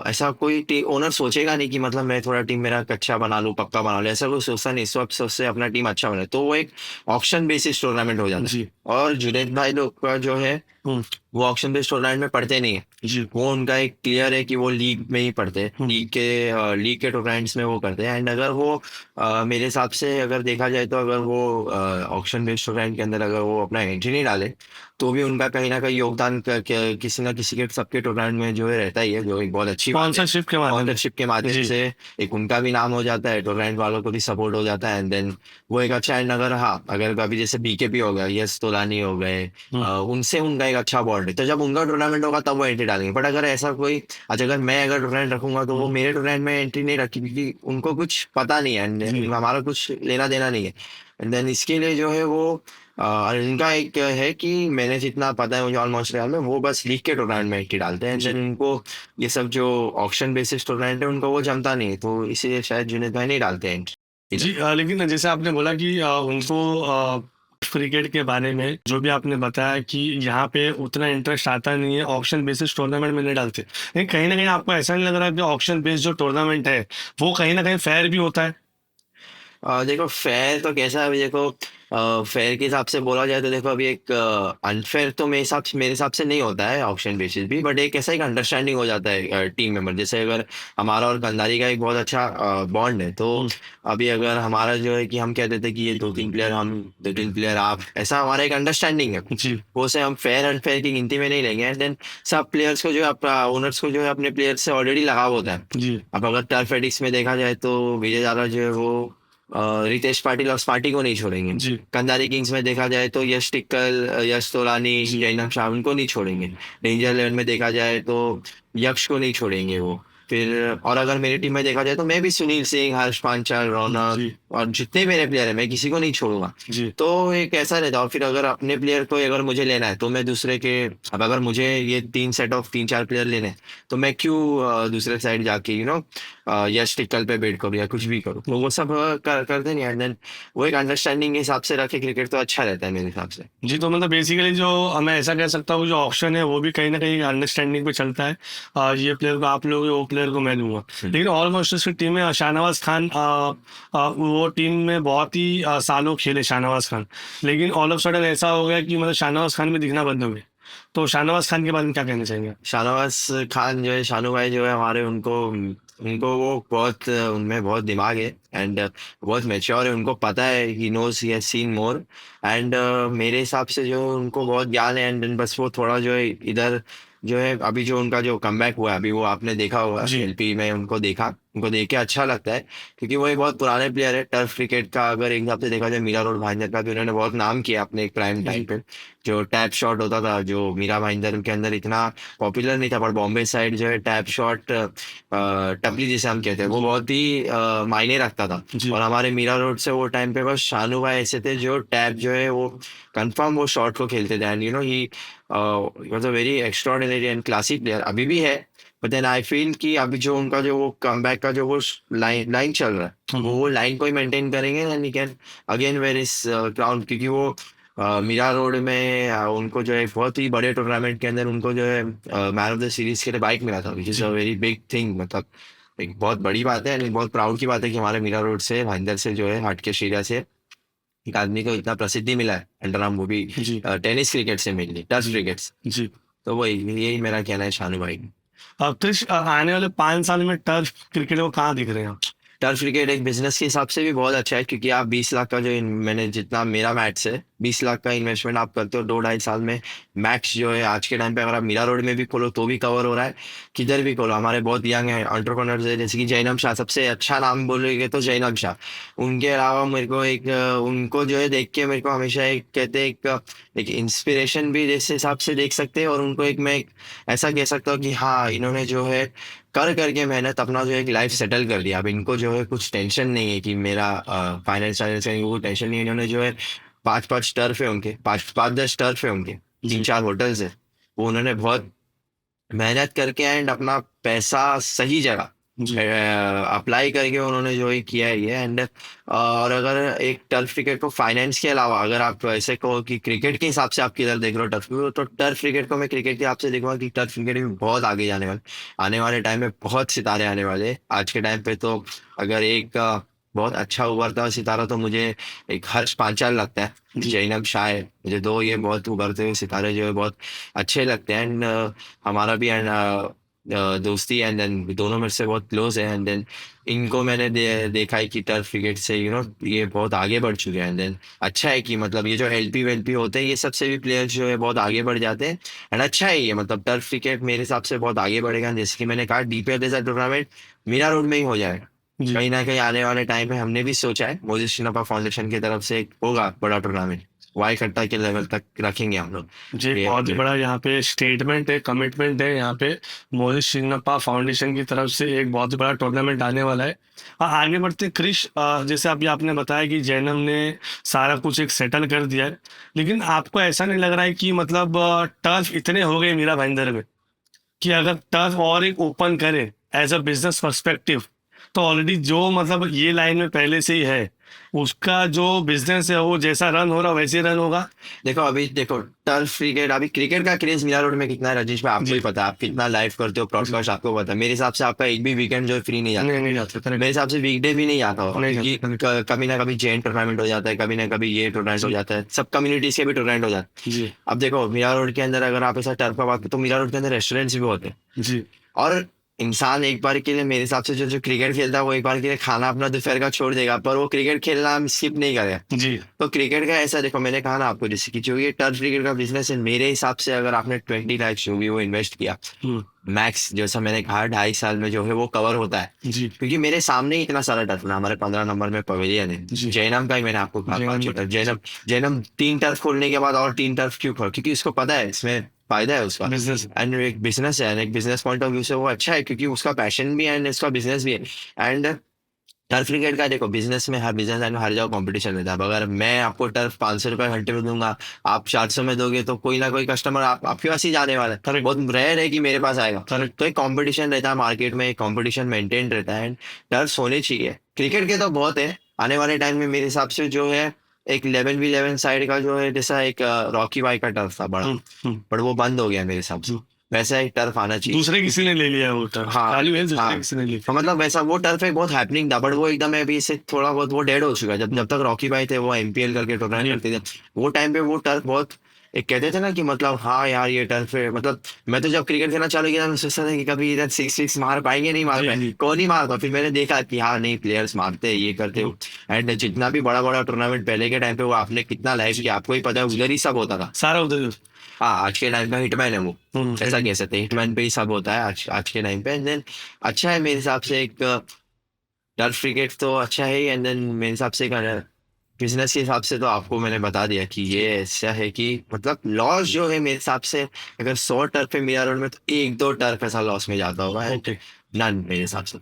ऐसा कोई ओनर सोचेगा नहीं कि मतलब मैं थोड़ा टीम मेरा अच्छा बना लूं, पक्का बना लूं, ऐसा कोई सोचता नहीं। सब सोचते अपना टीम अच्छा बना, तो वो एक ऑक्शन बेसिस टूर्नामेंट हो जाता है। जी। और जुनेद भाई लोग का जो है, हम्म। वो ऑक्शन बेस्ड टूर्नामेंट में पढ़ते नहीं है। जी। वो उनका एक क्लियर है कि वो लीग में ही पढ़ते हैं, लीग के टूर्नामेंट्स में वो करते हैं। एंड अगर वो मेरे हिसाब से अगर देखा जाए, तो अगर वो ऑक्शन बेस्ड टूर्नामेंट के अंदर अगर वो अपना एंट्री नहीं डाले, तो भी उनका कहीं ना कहीं योगदान किसी ना किसी के सबके टूर्नामेंट में जो है रहता ही है, जो एक बहुत अच्छी बात है। स्पॉन्सरशिप के माध्यम स्पॉन्सरशिप के से। माध्यम जी। से एक उनका भी नाम हो जाता है, टूर्नामेंट वालों को भी सपोर्ट हो जाता है, एंड देन वो एक अच्छा। एंड अगर हाँ, अगर कभी जैसे बीकेपी हो गया, यस तोलानी हो गए, हम्म। उनसे उनका एक अच्छा बॉन्ड है, तो जब उनका टूर्नामेंट होगा तब वो एंट्री डालेंगे। बट अगर ऐसा कोई, अच्छा अगर मैं अगर टूर्नामेंट रखूंगा, तो वो हम्म। मेरे टूर्नामेंट में एंट्री नहीं रखी, क्योंकि उनको कुछ पता नहीं है, जी। and हमारा कुछ लेना देना नहीं है। एंड देन इसके लिए जो है वो इनका एक है कि मैंने जितना पता है मुझे ऑलमोस्ट रियल में, वो बस लीग के टूर्नामेंट में एंट्री डालते हैं। एंड जी देन उनको ये सब जो ऑक्शन बेसिस टूर्नामेंट है, उनको वो जमता नहीं है, तो इसीलिए शायद जुनेद भाई नहीं डालते हैं एंट्री इधर। जी। लेकिन जैसे आपने बोला कि उनको क्रिकेट के बारे में जो भी आपने बताया, कि यहाँ पे उतना इंटरेस्ट आता नहीं है, ऑप्शन बेसिस टूर्नामेंट में नहीं डालते, लेकिन कहीं ना कहीं आपको ऐसा नहीं लग रहा कि ऑप्शन बेस्ड जो टूर्नामेंट है वो कहीं ना कहीं फेयर भी होता है? देखो फेयर तो कैसा है, अभी देखो फेयर के हिसाब से बोला जाए, तो देखो अभी एक अनफेयर तो मेरे हिसाब से नहीं होता है ऑप्शन बेसिस भी। बट एक ऐसा एक अंडरस्टैंडिंग हो जाता है टीम मेंबर, जैसे अगर हमारा और कंधारी का एक बहुत अच्छा बॉन्ड है, तो हम्म। अभी अगर हमारा जो है कि हम कहते थे कि ये 2-3 प्लेयर हम, 2-3 प्लेयर आप, ऐसा हमारा एक अंडरस्टैंडिंग है। जी वो से हम फेयर अनफेयर की गिनती में नहीं लेंगे। एंड देन सब प्लेयर्स को जो है, ओनर्स को जो है अपने प्लेयर्स से ऑलरेडी लगाव होता है। जी। अब अगर टर्फ एडिक्स में देखा जाए, तो विजय जाधव जो है वो रितेश पाटिल और स्मार्टी को नहीं छोड़ेंगे। जी कंधारी किंग्स में देखा जाए तो यश टिक्कल, यश तोलानी, जी जैनब शाह उनको नहीं छोड़ेंगे। डेंजर 11 में देखा जाए तो यक्ष को नहीं छोड़ेंगे वो। फिर और अगर मेरी टीम में देखा जाए तो मैं भी सुनील सिंह, हर्ष पांचाल, रौनक जी और जितने मेरे प्लेयर हैं मैं किसी को नहीं छोड़ूंगा। जी तो एक ऐसा रहता है। और फिर अगर अपने प्लेयर को अगर मुझे लेना है तो मैं दूसरे के, अब अगर मुझे ये तीन चार प्लेयर लेने हैं तो मैं क्यों दूसरे साइड जाके यश टिक्कल पे बेट करूँ या कुछ भी करूँ। वो सब करते नहीं। एंड देन वो एक अंडरस्टैंडिंग के हिसाब से रखे क्रिकेट तो अच्छा रहता है मेरे हिसाब से। जी। तो मतलब बेसिकली जो मैं ऐसा कह सकता हूँ जो ऑप्शन है वो भी कहीं ना कहीं अंडरस्टैंडिंग पे चलता है। ये प्लेयर को आप लोगे, वो प्लेयर को मैं दूंगा। लेकिन ऑलमोस्ट उसकी टीम में शाहनवाज खान, वो टीम में बहुत ही सालों खेले शाहनवाज खान, लेकिन ऑल ऑफ सडन ऐसा हो गया कि मतलब शाहनवाज खान में दिखना बंद हो गए। तो शाहनवाज खान के बारे में क्या कहना चाहेंगे? शाहनवाज खान जो है, शानू भाई जो है हमारे, उनको उनको वो बहुत, उनमें बहुत दिमाग है एंड बहुत मेच्योर है। उनको पता है, he knows, he has seen more. And मेरे हिसाब से जो उनको बहुत ज्ञान है। एंड बस वो थोड़ा जो है इधर जो है, अभी जो उनका जो कमबैक हुआ है अभी, वो आपने देखा होगा जी एलपी में, उनको देखा, उनको देख के अच्छा लगता है। क्योंकि वो एक बहुत पुराने प्लेयर है टर्फ क्रिकेट का। अगर एक हिसाब से देखा जाए मीरा रोड भाईंदर का भी उन्होंने बहुत नाम किया अपने एक प्राइम टाइम जी पे। जो टैप शॉट होता था जो मीरा भाईंदर के अंदर इतना पॉपुलर नहीं था, पर बॉम्बे साइड जो है टैप शॉट, टपली जिसे हम कहते हैं, वो बहुत ही मायने रखता था। जी और हमारे मीरा रोड से वो टाइम पे बस शानू भाई ऐसे थे जो टैप जो है वो कंफर्म वो शॉट को खेलते थे। And he was a very extraordinary and classic player, अभी भी है। बट देन आई फील कि अभी जो उनका जो वो कमबैक का जो वो लाइन लाइन चल रहा है, वो लाइन को ही मेंटेन करेंगे and he can again wear his crown. क्योंकि वो मीरा रोड में उनको जो है बहुत ही बड़े टूर्नामेंट के अंदर उनको जो है मैन ऑफ द सीरीज के लिए बाइक मिला था, विच इज अ जी वेरी बिग थिंग। मतलब एक बहुत बड़ी बात है and बहुत प्राउड की बात है कि हमारे मीरा रोड से, भाईंदर से जो है, हट के शीरा से एक आदमी को इतना प्रसिद्धि मिला है अंडर आर्म, वो भी जी टेनिस क्रिकेट से, मेनली टर्फ जी क्रिकेट से। जी। तो वही यही मेरा कहना है शानू भाई। अब क्रिश, आने वाले 5 साल में टर्फ क्रिकेट को कहाँ दिख रहे हैं आप? टर्फ क्रिकेट एक बिजनेस के हिसाब से भी बहुत अच्छा है। क्योंकि आप 20 लाख का जो मैंने जितना मेरा मैच है 20 लाख का इन्वेस्टमेंट आप करते हो 2-2.5 साल में, मैक्स जो है आज के टाइम पे अगर आप मीरा रोड में भी खोलो तो भी कवर हो रहा है, किधर भी खोलो। हमारे बहुत यंग है एंटरप्रेन्योर्स है, जैसे कि जैनब शाह, सबसे अच्छा नाम बोलेंगे तो जैनब शाह। उनके अलावा मेरे को एक उनको जो है देख के मेरे को हमेशा एक कहते हैं एक इंस्पिरेशन भी जैसे हिसाब से देख सकते हैं। और उनको एक मैं ऐसा कह सकता हूँ कि हाँ, इन्होंने जो है कर करके मेहनत अपना जो एक लाइफ सेटल कर दिया। अब इनको जो है कुछ टेंशन नहीं है कि मेरा फाइनेंस फाइनेंस का, इनको कोई टेंशन नहीं है। इन्होंने जो है 5-5 टर्फ है उनके, 5-10 टर्फ है उनके, जी 3-4 होटल्स है। वो उन्होंने बहुत मेहनत करके एंड अपना पैसा सही जगह जी अप्लाई करके उन्होंने जो ही किया है ये। एंड और अगर एक टर्फ क्रिकेट को फाइनेंस के अलावा अगर आप ऐसे कहो कि क्रिकेट के हिसाब से आप किधर देख रहे हो टर्फ को, तो टर्फ क्रिकेट को मैं क्रिकेट के हिसाब से देखूंगा कि टर्फ क्रिकेट भी बहुत आगे जाने वाले, आने वाले टाइम में बहुत सितारे आने वाले हैं। आज के टाइम पे तो अगर एक बहुत अच्छा उभरता हुआ सितारा तो मुझे एक हर्ष पांचाल लगता है, जी जैनब शाह है। मुझे दो ये बहुत उभरते हुए सितारे जो है बहुत अच्छे लगते हैं। एंड हमारा भी दोस्ती एंड देन दोनों मेरे से बहुत क्लोज है। एंड देन इनको मैंने देखा है कि टर्फ क्रिकेट से ये बहुत आगे बढ़ चुके हैं। एंड देन अच्छा है कि मतलब ये जो एलपी वेलपी होते हैं ये सबसे भी प्लेयर्स जो है बहुत आगे बढ़ जाते हैं। एंड अच्छा है ये, मतलब टर्फ क्रिकेट मेरे हिसाब से बहुत आगे बढ़ेगा। जैसे कि मैंने कहा डीपीएल जैसा टूर्नामेंट मीरा रोड में ही हो जाएगा जी कहीं ना कहीं आने वाले टाइम में। हमने भी सोचा है मोजेस चिन्नप्पा फाउंडेशन की तरफ से एक होगा बड़ा टूर्नामेंट, वाई कट्टा के लेवल तक रखेंगे हम लोग। जी। ये बहुत बड़ा यहाँ पे स्टेटमेंट है, कमिटमेंट है यहाँ पे। मोहित शिंगप्पा फाउंडेशन की तरफ से एक बहुत बड़ा टूर्नामेंट आने वाला है। आगे बढ़ते हैं, क्रिश, जैसे अभी आपने बताया कि जैनम ने सारा कुछ एक सेटल कर दिया है, लेकिन आपको ऐसा नहीं लग रहा है कि मतलब टर्फ इतने हो गए मीरा भाईंदर में कि अगर टर्फ और एक ओपन करे एज अ बिजनेस पर्सपेक्टिव, तो ऑलरेडी जो मतलब ये लाइन में पहले से ही है उसका जो बिजनेस है वो जैसा रन हो रहा वैसे रन होगा? देखो अभी देखो टर्फ क्रिकेट, अभी क्रिकेट का क्रेज मीरा रोड में कितना है राजेश भाई, आपको जी ही पता है। आप कितना लाइव करते हो ब्रॉडकास्ट, आपको पता है। मेरे हिसाब से आपका एक भी वीकेंड जो है फ्री नहीं जाता। नहीं नहीं जाते मेरे हिसाब से वीकडे भी नहीं आता होगा, नहीं क्योंकि कभी ना कभी जैन टूर्नामेंट हो जाता है, कभी ना कभी ये टूर्नामेंट हो जी जाता है, सब कम्युनिटीज के भी टूर्नामेंट हो जाते हैं। जी अब देखो मीरा रोड के अंदर अगर आप ऐसा टर्फ का बात करो तो मीरा रोड के अंदर रेस्टोरेंट्स भी होते हैं। जी और इंसान एक बार के लिए मेरे हिसाब से जो क्रिकेट खेलता है वो एक बार के लिए खाना अपना दोपहर का छोड़ देगा, पर वो क्रिकेट खेलना स्किप नहीं करेगा। जी। तो क्रिकेट का ऐसा देखो, मैंने कहा ना आपको, जैसे कि जो ये टर्फ क्रिकेट का बिजनेस है, मेरे हिसाब से अगर आपने 20 लाख जो भी वो इन्वेस्ट किया, हम्म। मैक्स जैसा मैंने कहा 2.5 साल में जो है वो कवर होता है। जी। क्योंकि मेरे सामने ही इतना सारा टर्फ ना, हमारे 15 नंबर में पवेलियन है, जी। जैनम का ही मैंने आपको कहा जैनम 5 टर्फ। जैनम जैनम 3 टर्फ खोलने के बाद और 3 टर्फ क्यों खोल, क्योंकि उसको पता है इसमें फायदा है उसका। बिजनेस। एंड एक बिजनेस है, एक बिजनेस पॉइंट ऑफ व्यू से वो अच्छा है, क्योंकि उसका पैशन भी है एंड उसका बिजनेस भी है। एंड टर्फ क्रिकेट का देखो, बिजनेस में हर बिजनेस में हर जगह कंपटीशन रहता है। अब अगर मैं आपको टर्फ 500 रुपये घंटे में दूंगा, आप 400 में दोगे, तो कोई ना कोई कस्टमर आपके पास ही जाने वाला है। Correct. बहुत रेयर है कि मेरे पास आएगा। करेक्ट। तो एक कंपटीशन रहता है मार्केट में, एक कंपटीशन मेंटेन रहता है, टर्फ होने चाहिए। क्रिकेट के तो बहुत है, आने वाले टाइम में मेरे हिसाब से जो है एक 11v11 साइड का जो है, जैसा एक रॉकी भाई का टर्फ था बड़ा, बट वो बंद हो गया मेरे हिसाब से। वैसा एक टर्फ आना चाहिए। दूसरे किसी ने ले लिया वो टर्फ। हाँ, खाली है, दूसरे हाँ। किसी ने ले तो लिया। मतलब वैसा वो टर्फ एक बहुत हैपनिंग था, बट वो एकदम अभी से थोड़ा बहुत वो डेड हो चुका है। जब जब तक रॉकी भाई थे, वो एमपीएल करके टूर्नामेंट करते थे, वो टाइम पे वो टर्फ बहुत एक कहते थे ना कि मतलब हाँ यार ये टर्फ है। मतलब मैं तो जब क्रिकेट खेलना चालू किया, मैं सोचता था कि कभी इधर सिक्स सिक्स मार पाएंगे, नहीं मार जी, पाएंगे, जी। कौन ही मारता। फिर मैंने देखा कि हाँ नहीं, प्लेयर्स मारते हैं, ये करते हो। एंड जितना भी बड़ा बड़ा टूर्नामेंट पहले के टाइम पे वो आपने कितना लाइव किया, आपको ही पता है, उधर ही सब होता था। सारा उधर। हाँ, आज के टाइम पे हिटमैन है वो, ऐसा हम्म। कह सकते हैं, हिटमैन पे ही सब होता है आज के टाइम पे। एंड देन अच्छा है मेरे हिसाब से, एक टर्फ क्रिकेट तो अच्छा है। एंड देन मेरे हिसाब से बिजनेस के हिसाब से तो आपको मैंने बता दिया कि ये ऐसा है कि मतलब लॉस जो है मेरे हिसाब से, अगर 100 टर्फ है मीरा रोड में, तो 1-2 टर्फ ऐसा लॉस में जाता होगा। ओके। नन मेरे हिसाब से।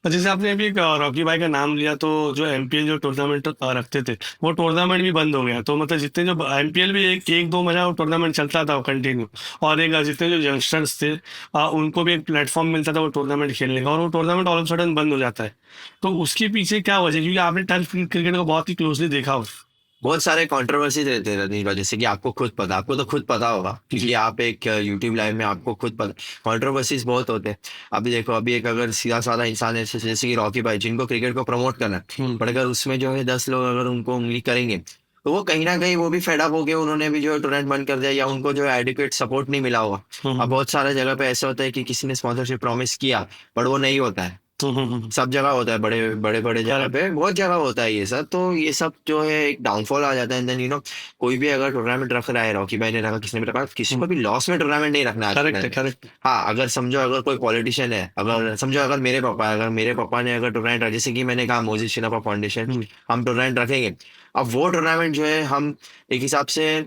और जैसे आपने अभी एक रॉकी भाई का नाम लिया, तो जो एमपीएल जो टूर्नामेंट रखते थे, वो टूर्नामेंट भी बंद हो गया। तो मतलब जितने जो एमपीएल भी एक दो महीना वो टूर्नामेंट चलता था कंटिन्यू, और एक जितने जो यंगस्टर्स थे उनको भी एक प्लेटफॉर्म मिलता था वो टूर्नामेंट खेलने का, और वो टूर्नामेंट ऑल ऑफ सडन बंद हो जाता है। तो उसके पीछे क्या वजह है? क्योंकि आपने टर्फ क्रिकेट को बहुत ही क्लोजली देखा हो। बहुत सारे कंट्रोवर्सीज रहते हैं रजनीश भाई, जैसे कि आपको खुद पता, आपको तो खुद पता होगा, क्योंकि आप एक यूट्यूब लाइव में आपको खुद पता, कंट्रोवर्सीज बहुत होते हैं। अभी देखो, अभी एक अगर सीधा साधा इंसान है जैसे कि रॉकी भाई, जिनको क्रिकेट को प्रमोट करना है, पर अगर उसमें जो है 10 लोग अगर उनको उंगली करेंगे, तो वो कहीं ना कहीं वो भी फेड अप हो गए, उन्होंने भी जो है टूर्नामेंट बंद कर दिया, या उनको जो है एडिक्वेट सपोर्ट नहीं मिला होगा। अब बहुत सारे जगह पे ऐसा होता है कि किसी ने स्पॉन्सरशिप प्रॉमिस किया, पर वो नहीं होता है। सब जगह होता है, बड़े बड़े बड़े जगह पे बहुत जगह होता है ये सब। तो ये सब जो है एक डाउनफॉल आ जाता है। देन कोई भी अगर टूर्नामेंट रख रहा है, रॉकी भाई ने रखा, किसी ने भी रखा, किसी को भी लॉस में टूर्नामेंट नहीं रखना है। करेक्ट है, करेक्ट। हाँ, अगर समझो अगर कोई पॉलिटिशियन है, अगर समझो अगर मेरे पापा ने अगर टूर्नामेंट रखा, जैसे कि मैंने कहा मोजिस शिनापा फाउंडेशन, हम टूर्नामेंट रखेंगे। अब वो टूर्नामेंट जो है हम एक हिसाब से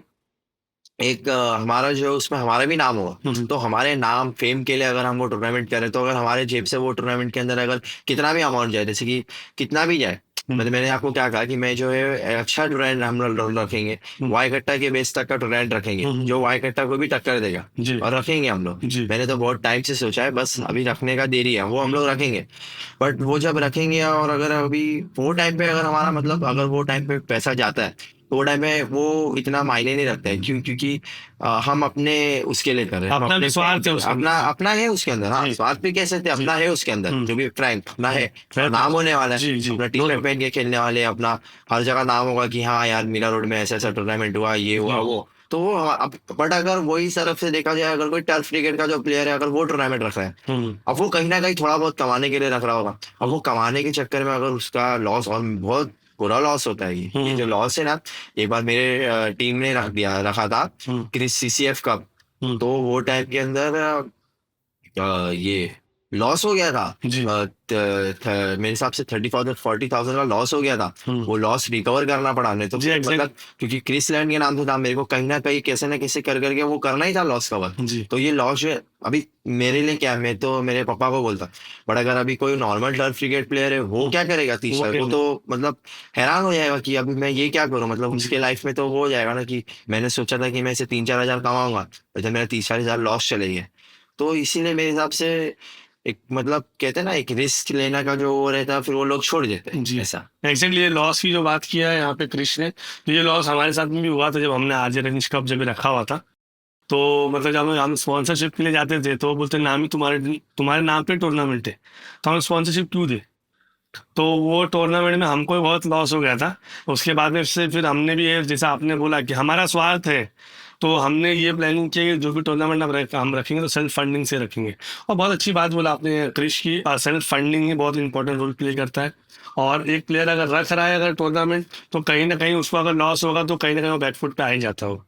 एक हमारा जो उसमें हमारा भी नाम होगा, तो हमारे नाम फेम के लिए अगर हम वो टूर्नामेंट करें, तो अगर हमारे जेब से वो टूर्नामेंट के अंदर अगर कितना भी अमाउंट जाए, जैसे कि कितना भी जाए, मतलब मैंने आपको क्या कहा कि मैं जो है अच्छा टूर्नामेंट हम लोग रखेंगे, वाई कट्टा के बेस तक का टूर्नामेंट रखेंगे, जो वाई कट्टा को भी टक्कर देगा, जी। और रखेंगे हम लोग। जी। मैंने तो बहुत टाइम से सोचा है, बस अभी रखने का देरी है, वो हम लोग रखेंगे। बट वो जब रखेंगे, और अगर अभी वो टाइम पे अगर हमारा मतलब अगर वो टाइम पे पैसा जाता है, तो वो टाइम पे वो इतना मायने नहीं रखता है। क्योंकि हम अपने उसके लिए कर रहे हैं, हम अपना अपने भी स्वार्थ है उसके अपना अपना है उसके अंदर। हाँ, जी। स्वार्थ भी कह सकते हैं, अपना है उसके अंदर, जो भी फ्रैंक अपना है, है तो। नाम होने वाला जी, है, जी। अपना टी शर्ट पहन के खेलने वाले, अपना हर जगह नाम होगा कि हाँ यार मीरा रोड में ऐसा ऐसा टूर्नामेंट हुआ, ये हुआ वो। तो वो अब बट अगर वही तरफ से देखा जाए, अगर कोई टर्फ क्रिकेट का जो प्लेयर है, अगर वो टूर्नामेंट रख रहा है, अब वो कहीं ना कहीं थोड़ा बहुत कमाने के लिए रख रहा होगा। अब वो कमाने के चक्कर में अगर उसका लॉस, और बहुत बुरा लॉस होता है ये जो लॉस है ना। एक बार मेरे टीम ने रखा था क्रिस सीसीएफ कप, तो वो टाइम के अंदर ये लॉस हो गया था। जी। मेरे हिसाब से 30,000-40,000 का लॉस हो गया था। वो लॉस रिकवर करना पड़ा, नहीं तो जी, exactly. मतलब क्योंकि क्रिस लैंड के नाम से था, मेरे को कहीं ना कहीं कैसे ना कैसे कर करके वो करना ही था लॉस कवर। जी। तो ये लॉस जो है अभी मेरे लिए क्या है, मैं तो मेरे पापा को बोलता, बट अगर अभी कोई नॉर्मल टर्फ क्रिकेट प्लेयर है, वो क्या करेगा 30 साल को, तो मतलब हैरान हो जाएगा कि अभी मैं ये क्या करूं। मतलब उसके लाइफ में तो वो हो जाएगा ना कि मैंने सोचा था कि मैं इसे 3-4 हजार कमाऊंगा, और जब मेरा 30-40 हजार लॉस चले गए। तो इसीलिए मेरे हिसाब से एक मतलब कहते हैं ना, एक रिस्क लेना का जो वो रहता है, फिर वो लोग छोड़ देते हैं। जी। ऐसा एग्जैक्टली, ये लॉस की जो बात किया है यहाँ पे क्रिश ने, तो ये लॉस हमारे साथ में भी हुआ था जब हमने आरजे रंजीश कप जब रखा हुआ था। तो मतलब जब हम स्पॉन्सरशिप के लिए जाते थे, तो वो बोलते नाम ही तुम्हारे नाम पे टूर्नामेंट है, तो हम स्पॉन्सरशिप क्यों दे। तो वो टूर्नामेंट में हमको भी बहुत लॉस हो गया था। उसके बाद में से फिर हमने भी ये, जैसा आपने बोला कि हमारा स्वार्थ है, तो हमने ये प्लानिंग की कि जो भी टूर्नामेंट हम रखेंगे तो सेल्फ फंडिंग से रखेंगे। और बहुत अच्छी बात बोला आपने क्रिश की, सेल्फ फंडिंग ही बहुत इंपॉर्टेंट रोल प्ले करता है। और एक प्लेयर अगर रख रहा है अगर टूर्नामेंट, तो कहीं ना कहीं उसको अगर लॉस होगा तो कहीं ना कहीं वो बैकफुट पे आ ही जाता हो।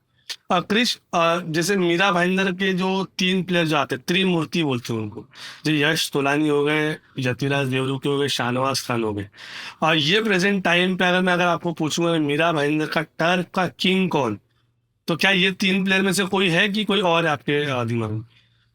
क्रिश, जैसे मीरा भाईंदर के जो 3 प्लेयर जो आते हैं, त्रिमूर्ति बोलते हैं उनको, जो यश तोलानी हो गए, यतिराज देवरू के हो गए, शाहनवाज खान हो गए, और ये प्रेजेंट टाइम पे अगर आपको पूछूंगा मीरा भाईंदर का टर्फ का किंग कौन, तो क्या ये 3 प्लेयर में से कोई है कि कोई और है आपके दिमाग में?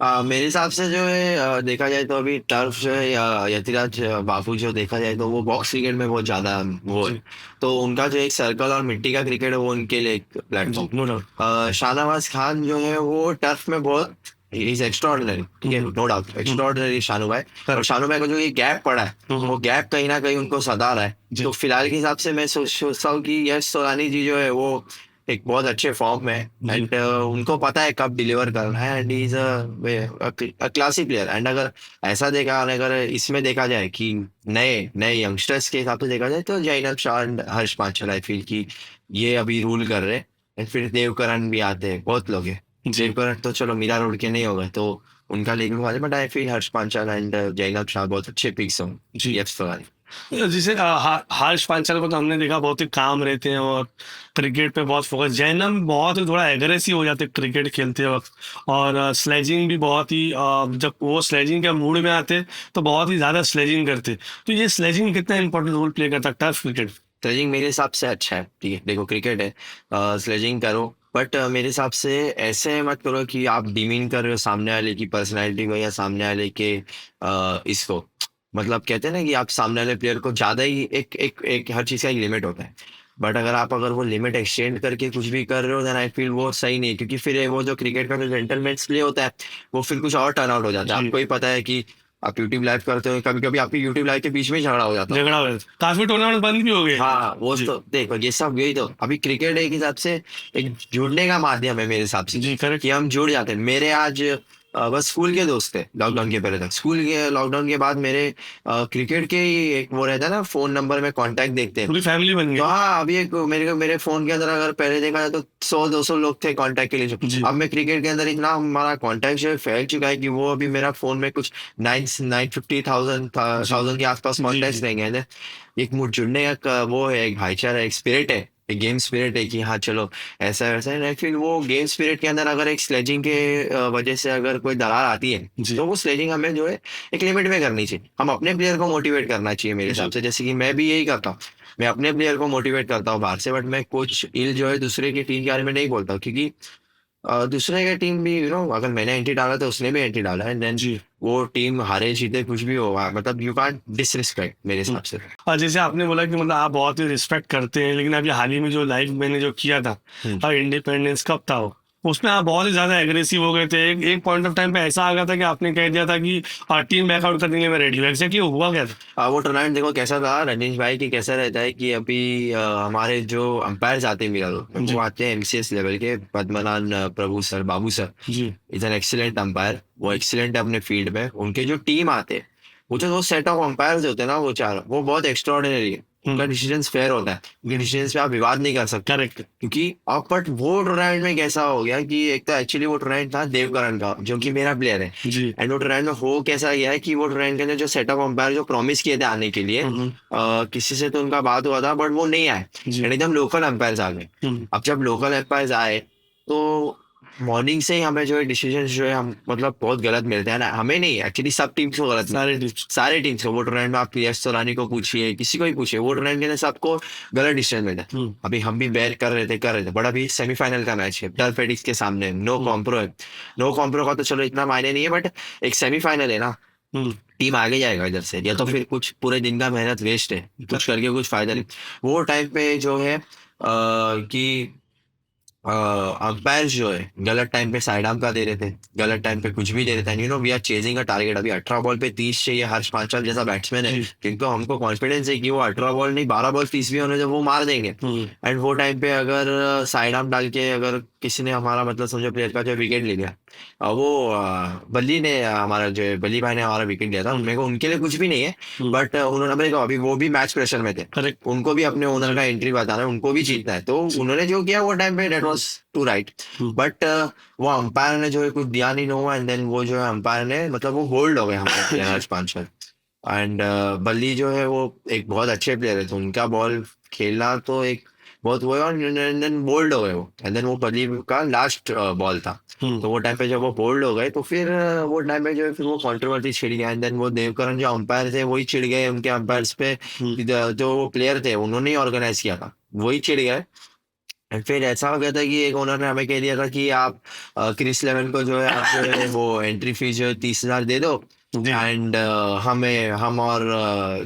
मेरे हिसाब से जो है देखा जाए तो अभी टर्फ जो है यतिराज बाबू जो देखा जाए तो वो बॉक्स क्रिकेट में बहुत ज्यादा वो है। जी, तो उनका जो एक सर्कल और मिट्टी का क्रिकेट है वो उनके लिए एक platform. No doubt. Shahnawaz Khan जो है वो टर्फ में बहुत इज एक्स्ट्रॉर्डिनरी, ठीक है, नो डाउट एक्स्ट्रॉर्डिनरी शानू भाई। और शानू भाई को जो ये गैप पड़ा है वो गैप कहीं ना कहीं उनको सदा रहा है। जी। तो फिलहाल के हिसाब से मैं सोचता हूँ कि यश सोलानी जी जो है वो एक बहुत अच्छे फॉर्म में है एंड उनको पता है कब डिलीवर करना है and is a classy player. And अगर ऐसा देखा, अगर इसमें देखा जाए कि नए नए यंगस्टर्स के हिसाब से देखा जाए तो Zainab Shah and Harsh Panchal I feel कि ये अभी रूल कर रहे हैं। एंड फिर देवकरण भी आते हैं, बहुत लोग हैं। देवकरण तो चलो मीरा रोड के नहीं हो गए तो उनका लेकिन वाले, but I feel Harsh Panchal and Zainab Shah बहुत अच्छे पिक्स हों जी। यश सोलानी। जैसे हर्ष पांचाल को तो हमने देखा बहुत ही काम रहते हैं और क्रिकेट पे बहुत फोकस। जैनम बहुत ही थोड़ा एग्रेसिव हो जाते क्रिकेट खेलते वक्त, और स्लेजिंग भी बहुत ही जब वो स्लेजिंग के मूड में आते तो बहुत ही ज़्यादा स्लेजिंग करते। तो ये स्लेजिंग कितना इंपॉर्टेंट रोल प्ले करता है टर्फ क्रिकेट? स्लेजिंग मेरे हिसाब से अच्छा है, ठीक है, देखो क्रिकेट है, स्लेजिंग करो, बट मेरे हिसाब से ऐसे मत करो कि आप डिमीन कर रहे हो सामने वाले की पर्सनैलिटी को या सामने वाले के इसको। मतलब कहते हैं ना कि आप सामने वाले प्लेयर को ज्यादा ही एक एक एक हर चीज का एक लिमिट होता है। बट अगर वो लिमिट एक्सटेंड करके कुछ भी कर रहे हो देन आई फील वो सही नहीं है, क्योंकि फिर वो जो क्रिकेट का जो जेंटलमैन प्ले होता है वो फिर कुछ और टर्न आउट हो जाता है। जी। आपको ही पता है कि आप यूट्यूब लाइव करते हो, कभी कभी आपकी यूट्यूब लाइव के बीच में ही झगड़ा हो जाता है। झगड़ा हो जाता, काफी टूर्नामेंट बंद भी हो गए। हाँ वो जी। तो देखो ये सब यही तो अभी क्रिकेट एक हिसाब से एक जुड़ने का माध्यम है मेरे हिसाब से, जी करेक्ट। कि हम जुड़ जाते हैं। मेरे आज बस स्कूल के दोस्त थे लॉकडाउन के पहले तक, स्कूल के लॉकडाउन के बाद मेरे क्रिकेट के ही एक वो रहता है ना, फोन नंबर में कांटेक्ट देखते हैं। पूरी फैमिली बन तो गई। हाँ अभी एक मेरे फोन के अंदर अगर पहले देखा जाए तो 100-200 लोग थे कांटेक्ट के लिए। जी। अब मैं क्रिकेट के अंदर इतना हमारा कांटेक्ट जो है फैल चुका है कि वो अभी मेरा फोन में कुछ 950,000 के आसपास जी, कॉन्टेक्ट जी। रहेंगे। है ना? एक मुठ जुड़ने का वो है, एक भाईचारा, एक स्पिरिट है, एक गेम स्पिरिट है कि हाँ चलो ऐसा वैसा है। फिर वो गेम स्पिरिट के अंदर अगर एक स्लेजिंग के वजह से अगर कोई दरार आती है जी। तो वो स्लेजिंग हमें जो है एक लिमिट में करनी चाहिए। हम अपने प्लेयर को मोटिवेट करना चाहिए मेरे हिसाब से, जैसे कि मैं भी यही करता हूँ। मैं अपने प्लेयर को मोटिवेट करता हूँ बाहर से, बट मैं कुछ इल जो है दूसरे की टीम के बारे में नहीं बोलता हूँ, क्योंकि दूसरे का टीम भी अगर मैंने एंट्री डाला तो उसने भी एंट्री डाला है, देन जी। वो टीम हारे जीते कुछ भी होगा, मतलब यू कांट डिसरिस्पेक्ट मेरे हिसाब से। और जैसे आपने बोला कि मतलब आप बहुत ही रिस्पेक्ट करते हैं, लेकिन अभी हाल ही में जो लाइव मैंने जो किया था और इंडिपेंडेंस कप था वो, उसमें आप बहुत ही ज्यादा एग्रेसिव हो गए थे। एक पॉइंट ऑफ टाइम पे ऐसा आ गया था कि आपने कह दिया था कि टीम बैकआउट करने के लिए मैं रेडी हूँ। एग्जैक्टली हुआ क्या था? वो टूर्नामेंट देखो कैसा था रजनीश भाई, की कैसा रहता है कि अभी हमारे जो अंपायर आते हैं मेरा जी। वो आते हैं एमसीएस लेवल के, Padmanabh Prabhu sir, Babu sir ji. Is an excellent umpire, वो एक्सीलेंट है अपने फील्ड में। उनके जो टीम आते हैं वो सेट ऑफ अंपायर होते हैं ना, वो चार, वो बहुत एक्स्ट्रॉर्डिनरी है। उनका डिसीजन फेयर होता है, उनके डिसीजन पे आप विवाद नहीं कर सकते। करेक्ट। क्योंकि अब बट वो टूर्नामेंट में कैसा हो गया कि एक तो एक्चुअली वो टूर्नामेंट था देवकरण का जो कि मेरा प्लेयर है, जी। एंड वो टूर्नामेंट में हो कैसा गया है कि वो टूर्नामेंट के अंदर जो सेट ऑफ अंपायर जो प्रॉमिस किए थे आने के लिए, किसी से तो उनका बात हुआ था बट वो नहीं आए, जी। एंड एकदम लोकल अंपायर आ गए। अब जब लोकल अंपायर आए तो मॉर्निंग से ही हमें जो है डिसीजन जो है हम मतलब बहुत गलत मिलते हैं ना, हमें नहीं एक्चुअली सब टीम्स को गलत, सारे टीम्स को। वो टूर्नामेंट में आप यश सोलानी को पूछिए, किसी को भी पूछिए, वो टूर्नामेंट के अंदर सबको गलत डिसीजन मिलता है। अभी हम भी बैर कर रहे थे बट अभी सेमीफाइनल का मैच है डल फेडिक्स के सामने, नो कॉम्प्रो है। नो कॉम्प्रो का तो चलो इतना मायने नहीं है, बट एक सेमीफाइनल है ना, टीम आगे जाएगा इधर से, या तो फिर कुछ पूरे दिन का मेहनत वेस्ट है, कुछ करके कुछ फायदा नहीं। वो टाइम पे जो है कि अंपायर जो है गलत टाइम पे साइड आर्म का दे रहे थे, गलत टाइम पे कुछ भी दे रहे थे। We are chasing a target. अभी 18 बॉल पे 30 चाहिए, हर्ष पांचाल जैसा बैट्समैन है किंतु हमको कॉन्फिडेंस है कि वो 18 बॉल नहीं 12 बॉल 30 भी होने जब वो मार देंगे। एंड वो टाइम पे अगर साइड आर्म डाल के अगर किसी ने हमारा मतलब समझो प्लेयर का जो विकेट ले लिया, बल्ली ने हमारा जो है, बल्ली भाई ने हमारा विकेट लिया था। मेरे को उनके लिए कुछ भी नहीं है, बट उन्होंने मेरे को, अभी वो भी मैच प्रेशर में थे, करेक्ट। उनको भी अपने ओनर का एंट्री बताना है, उनको भी जीतना है, तो उन्होंने जो किया वो टाइम पे that was too right. But वो अंपायर ने जो है कुछ दिया नहीं हुआ, एंड देन वो जो है अंपायर ने मतलब वो होल्ड हो गए हमारे प्लेयर 5 छह। एंड बल्ली जो है वो एक बहुत अच्छे प्लेयर है, तो उनका बॉल खेलना तो एक बहुत वो है, और देन बोल्ड हो गए वो, एंड देन वो बल्ली का लास्ट बॉल था, तो वो टाइम पे जब वो बोल्ड हो गए तो फिर वो टाइम पे जो है फिर वो कंट्रोवर्सी छिड़ गया, एंड देन वो देवकरण जो अंपायर थे वही चिढ़ गए उनके अंपायर्स पे, जो वो प्लेयर थे उन्होंने ही ऑर्गेनाइज किया था, वही चिढ़ गए। एंड फिर ऐसा हो गया था कि एक ओनर ने हमें कह दिया था कि आप क्रिस लेवन को जो है आप जो है वो एंट्री फीस जो है 30,000 दे दो, जी। एंड हम और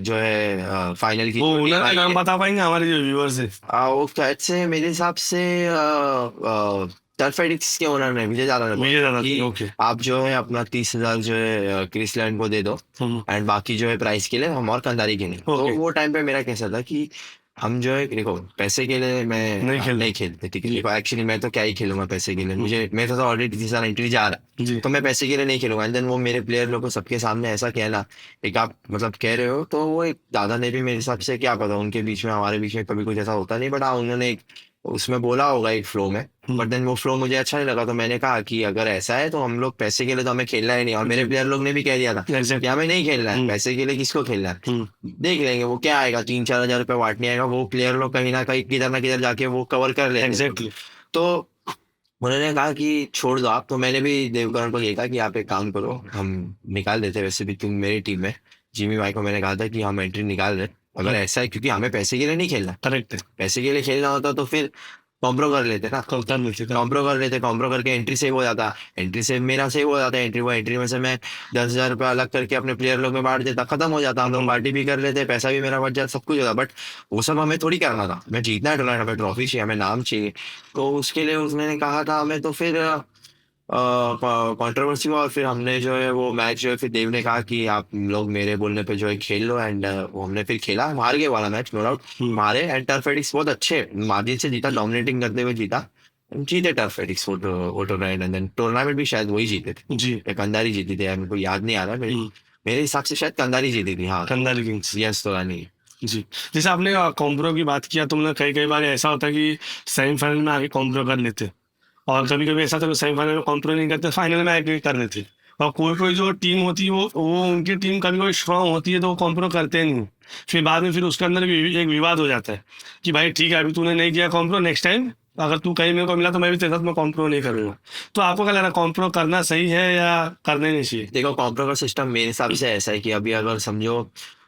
जो है फाइनल की वो जो ओनर टीम का आई नाम है, बता पाएंगे हमारे जो व्यूअर्स है? वो शायद से मेरे हिसाब से टर्फ एडिक्स के ओनर ने मुझे ज्यादा नहीं मुझे पता, ज्यादा कि ओके। आप जो है अपना 30,000 जो है क्रिस लेवन को दे दो, एंड बाकी जो है प्राइस के लिए हम और कंधारी के लिए। तो ओके। वो टाइम पे मेरा कैसा था कि हम जो है देखो पैसे के लिए मैं नहीं खेल नहीं खेलते, ठीक है, जी। देखो एक्चुअली मैं तो क्या ही खेलूंगा पैसे के लिए, मुझे मेरा तो ऑलरेडी 30,000 एंट्री जा रहा है, जी। तो मैं पैसे के लिए नहीं खेलूंगा। एंड देन वो मेरे प्लेयर लोग को सबके सामने ऐसा कहना, एक आप मतलब कह रहे हो, तो वो एक दादा ने भी मेरे हिसाब से, क्या पता उनके बीच में हमारे बीच में कभी कुछ ऐसा होता नहीं, बट हाँ उन्होंने एक उसमें बोला होगा एक फ्लो में, बट देन वो फ्लो मुझे अच्छा नहीं लगा, तो मैंने कहा कि अगर ऐसा है तो हम लोग पैसे के लिए तो हमें खेलना ही नहीं, और मेरे प्लेयर लोग ने भी कह दिया था कि हमें नहीं खेलना है, पैसे के लिए किसको खेलना है, देख लेंगे वो क्या आएगा, 3-4 हजार रुपये वाटने आएगा, वो प्लेयर लोग कहीं ना किधर जाके वो कवर कर लेंगे। एग्जैक्टली। तो उन्होंने कहा कि छोड़ दो आप, तो मैंने भी देवकरण को ये कहा कि आप एक काम करो, हम निकाल देते, वैसे भी तुम मेरी टीम में, जिमी भाई को मैंने कहा था कि हम एंट्री निकाल रहे, अगर ऐसा है, क्योंकि हमें पैसे के लिए नहीं खेलना, करेक्ट है। पैसे के लिए खेलना होता तो फिर कॉम्प्रो कर लेते ना, कर लेते कर। कॉम्प्रो कर लेते, कॉम्प्रो करके एंट्री सेव हो जाता, एंट्री सेव मेरा सेव हो जाता, एंट्री में से मैं 10,000 रुपये अलग करके अपने प्लेयर लोग में बांट देता, खत्म हो जाता, हम लोग पार्टी भी कर लेते, पैसा भी मेरा बच जाता, सब कुछ होता। बट वो सब हमें थोड़ी करना था, हमें जीतना है टूर्नामेंट, हमें ट्रॉफी चाहिए, हमें नाम चाहिए, तो उसके लिए उसने कहा था हमें, तो फिर कंट्रोवर्सी हुआ, और फिर हमने जो है वो मैच जो है, फिर देव ने कहा कि आप लोग मेरे बोलने पे जो है खेल लो, एंड वो हमने फिर खेला, हम हार गए वाला मैच नो डाउट, हारे, एंड टर्फ एडिक्स बहुत अच्छे मार्जिन से जीता, डोमिनेटिंग करते हुए जीता, जीते टर्फ एडिक्स वो टूर्नामेंट, एंड देन टूर्नामेंट भी शायद वही जीते थे, जी। या कंधारी जीती थी यार, मेरे को याद नहीं आ रहा, मेरे हिसाब से शायद कंधारी जीती थी, हाँ कंधारी किंग्स। यस तो नहीं। जी। जैसे आपने कॉम्प्रो की बात किया, तुमने कई कई बार ऐसा होता है कि सेमीफाइनल में आगे कॉम्प्रो कर लेते, और कभी कभी ऐसा था सेमीफाइनल में कॉम्प्रो नहीं करते, फाइनल में आगे कर लेते। और कोई कोई जो टीम होती है वो उनकी टीम कभी कभी स्ट्रांग होती है तो वो कॉम्प्रो करते नहीं, फिर बाद में फिर उसके अंदर भी एक विवाद हो जाता है कि भाई ठीक है अभी तूने नहीं किया कॉम्प्रो, नेक्स्ट टाइम अगर तू कहीं मेरे को मिला तो मैं भी तेरे साथ में कॉम्प्रो नहीं करूँगा। तो आपको क्या लग रहा है, कॉम्प्रो करना सही है या करने नहीं चाहिए? देखो कॉम्प्रो का सिस्टम मेरे हिसाब से ऐसा है कि अभी अगर समझो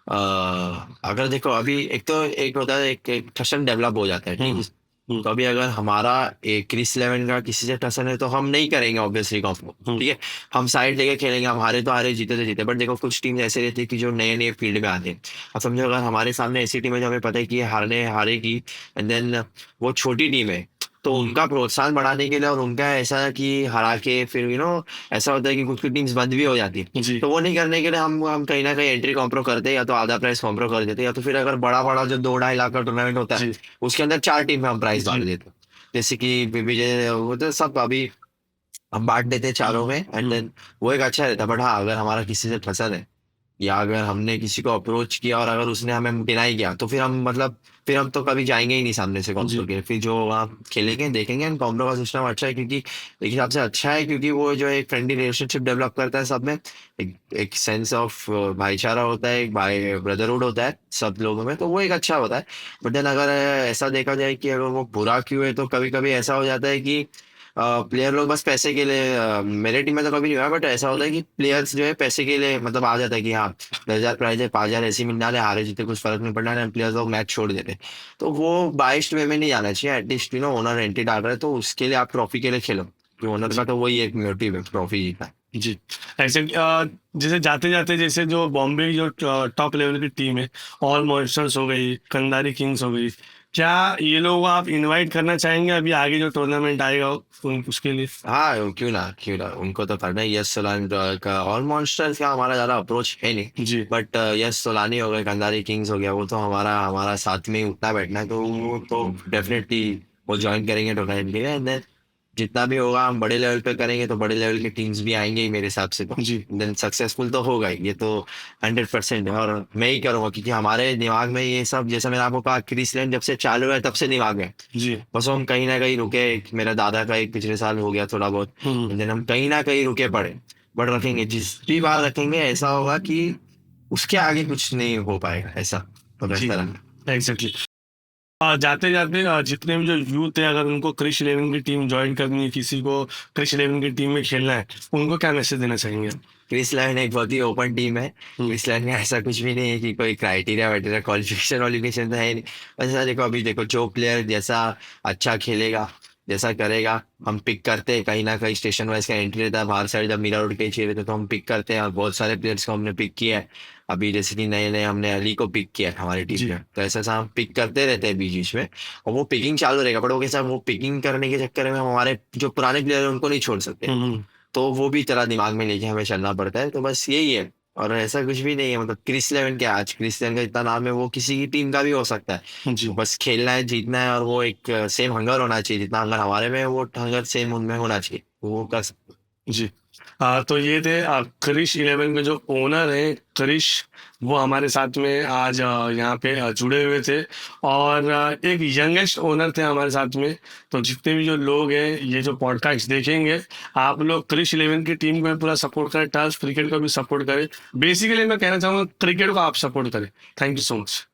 अगर देखो अभी एक होता है, एक टशन डेवलप हो जाता है, ठीक है, तो अभी अगर हमारा एक क्रिस लेवन का किसी से टसन है तो हम नहीं करेंगे ऑब्वियसली कॉम्प्रो, ठीक है, हम साइड लेके खेलेंगे, हम हारे तो हारे, जीते तो जीते। बट देखो कुछ टीम ऐसे रहती है कि जो नए नए फील्ड में आते हैं, अब समझो अगर हमारे सामने ऐसी टीम है जो हमें पता है कि ये हारेगी, एंड देन वो छोटी टीम है, तो उनका प्रोत्साहन बढ़ाने के लिए, और उनका ऐसा कि हरा के फिर ऐसा होता है कि कुछ कुछ टीम्स बंद भी हो जाती है, जी। तो वो नहीं करने के लिए हम कहीं ना कहीं एंट्री कॉम्प्रो करते हैं, या तो आधा प्राइस कॉम्प्रो कर देते हैं, या तो फिर अगर बड़ा बड़ा जो 2-2.5 लाख का टूर्नामेंट होता है जी। उसके अंदर 4 टीम में हम प्राइस जी। बांट देते हैं, जैसे कि विजय वो तो सब अभी हम बांट देते हैं चारों में, एंड देन वो एक अच्छा रहता है। बट हाँ अगर हमारा किसी से पसंद है, या अगर हमने किसी को अप्रोच किया और अगर उसने हमें डिनाई किया, तो फिर हम मतलब फिर हम तो कभी जाएंगे ही नहीं सामने से कॉम्प्रो के, फिर जो वहाँ खेलेंगे देखेंगे। एंड कॉम्प्रो का सिस्टम अच्छा है, क्योंकि एक हिसाब से अच्छा है, क्योंकि वो जो है एक फ्रेंडली रिलेशनशिप डेवलप करता है सब में, एक सेंस ऑफ भाईचारा होता है, एक भाई ब्रदरहुड होता है सब लोगों में, तो वो एक अच्छा होता है। बट देन अगर ऐसा देखा जाए कि अगर वो बुरा क्यों है, तो कभी कभी ऐसा हो जाता है कि प्लेयर लोग बस पैसे के लिए, मेरे टीम में तो कभी नहीं हुआ, बट ऐसा होता है कि प्लेयर्स जो है पैसे के लिए मतलब आ जाता है कि हाँ 10,000 प्राइज है, 5,000 ऐसे ही मिलना है, हारे जीते कुछ फर्क नहीं पड़ना है, प्लेयर्स लोग मैच छोड़ देते हैं। तो वो बाइस्ड वे में नहीं जाना चाहिए, एटलीस्ट ओनर एंट्री डाल रहा है तो उसके लिए आप ट्रॉफी के लिए खेलो, कि ओनर का तो वही एक मोटिव है, ट्रॉफी जीतना। जी। ऐसे जैसे जाते जाते जैसे जो बॉम्बे की जो टॉप लेवल की टीम है, ऑल मॉन्स्टर्स हो गई, कंधारी किंग्स हो गई, क्या ये लोग आप इनवाइट करना चाहेंगे अभी आगे जो टूर्नामेंट आएगा उसके लिए? हाँ क्यों ना उनको तो करना है। यस सोलानी का ऑल मॉन्स्टर्स का हमारा ज्यादा अप्रोच है नहीं, जी। बट यस सोलानी हो गए, कंधारी किंग्स हो गया, वो तो हमारा हमारा साथ में ही उठना बैठना है, तो वो तो डेफिनेटली वो ज्वाइन करेंगे टूर्नामेंट के लिए। एंड देन जितना भी होगा हम बड़े लेवल पे करेंगे तो बड़े लेवल की टीम्स भी आएंगे ही मेरे हिसाब से, तो जी देन सक्सेसफुल तो होगा ही, ये तो 100% है। और मैं ही करूंगा क्योंकि हमारे दिमाग में ये सब, जैसा मैंने आपको कहा, क्रिस लेन जब से चालू है तब से दिमाग है, जी बस हम कहीं ना कहीं रुके। मेरा दादा का एक पिछले साल हो गया थोड़ा बहुत, देन हम कहीं ना कहीं रुके पड़े, बट रखेंगे, जिस भी बार रखेंगे ऐसा होगा कि उसके आगे कुछ नहीं हो पाएगा, ऐसा तो जी बेहतर है। एग्जैक्टली। जाते जाते जितने भी जो यूथ है, अगर उनको क्रिश 11 की टीम ज्वाइन करनी है, किसी को क्रिश 11 की टीम में खेलना है, उनको क्या मैसेज देना चाहेंगे? क्रिस लेन एक बहुत ही ओपन टीम है। हम्म, क्रिस लेन में ऐसा कुछ भी नहीं है कि कोई क्राइटेरिया वाइटेरिया, क्वालिफिकेशन वालिफिकेशन तो है नहीं। बस ऐसा देखो, अभी देखो जो प्लेयर जैसा अच्छा खेलेगा, जैसा करेगा, हम पिक करते हैं। कहीं ना कहीं स्टेशन वाइज का एंट्री रहता है, बाहर साइड जब मीरा रोड के चाहिए रहते तो हम पिक करते हैं, और बहुत सारे प्लेयर्स को हमने पिक किया है। अभी जैसे कि नए नए हमने अली को पिक किया है हमारी टीम जी में, तो ऐसा ऐसा हम पिक करते रहते हैं बीच बीच में, और वो पिकिंग चालू रहेगा। बट वो कैसा, वो पिकिंग करने के चक्कर में हम हमारे जो पुराने प्लेयर हैं उनको नहीं छोड़ सकते, हम्म तो वो भी तरह दिमाग में लेके हमें चलना पड़ता है। तो बस यही है, और ऐसा कुछ भी नहीं है। मतलब क्रिस इलेवन क्या है, आज क्रिस इलेवन का इतना नाम है, वो किसी की टीम का भी हो सकता है। जी तो बस खेलना है, जीतना है, और वो एक सेम हंगर होना चाहिए, जितना हंगर हमारे में है वो हंगर सेम उनमें होना चाहिए, तो वो कर सकते जी। तो ये थे क्रिश 11 के जो ओनर है क्रिश, वो हमारे साथ में आज यहाँ पे जुड़े हुए थे। और एक यंगेस्ट ओनर थे हमारे साथ में। तो जितने भी जो लोग हैं ये जो पॉडकास्ट देखेंगे, आप लोग क्रिश 11 की टीम को भी पूरा सपोर्ट करें, टर्फ क्रिकेट को भी सपोर्ट करें। बेसिकली मैं कहना चाहूँगा क्रिकेट को आप सपोर्ट करें। Thank you so much.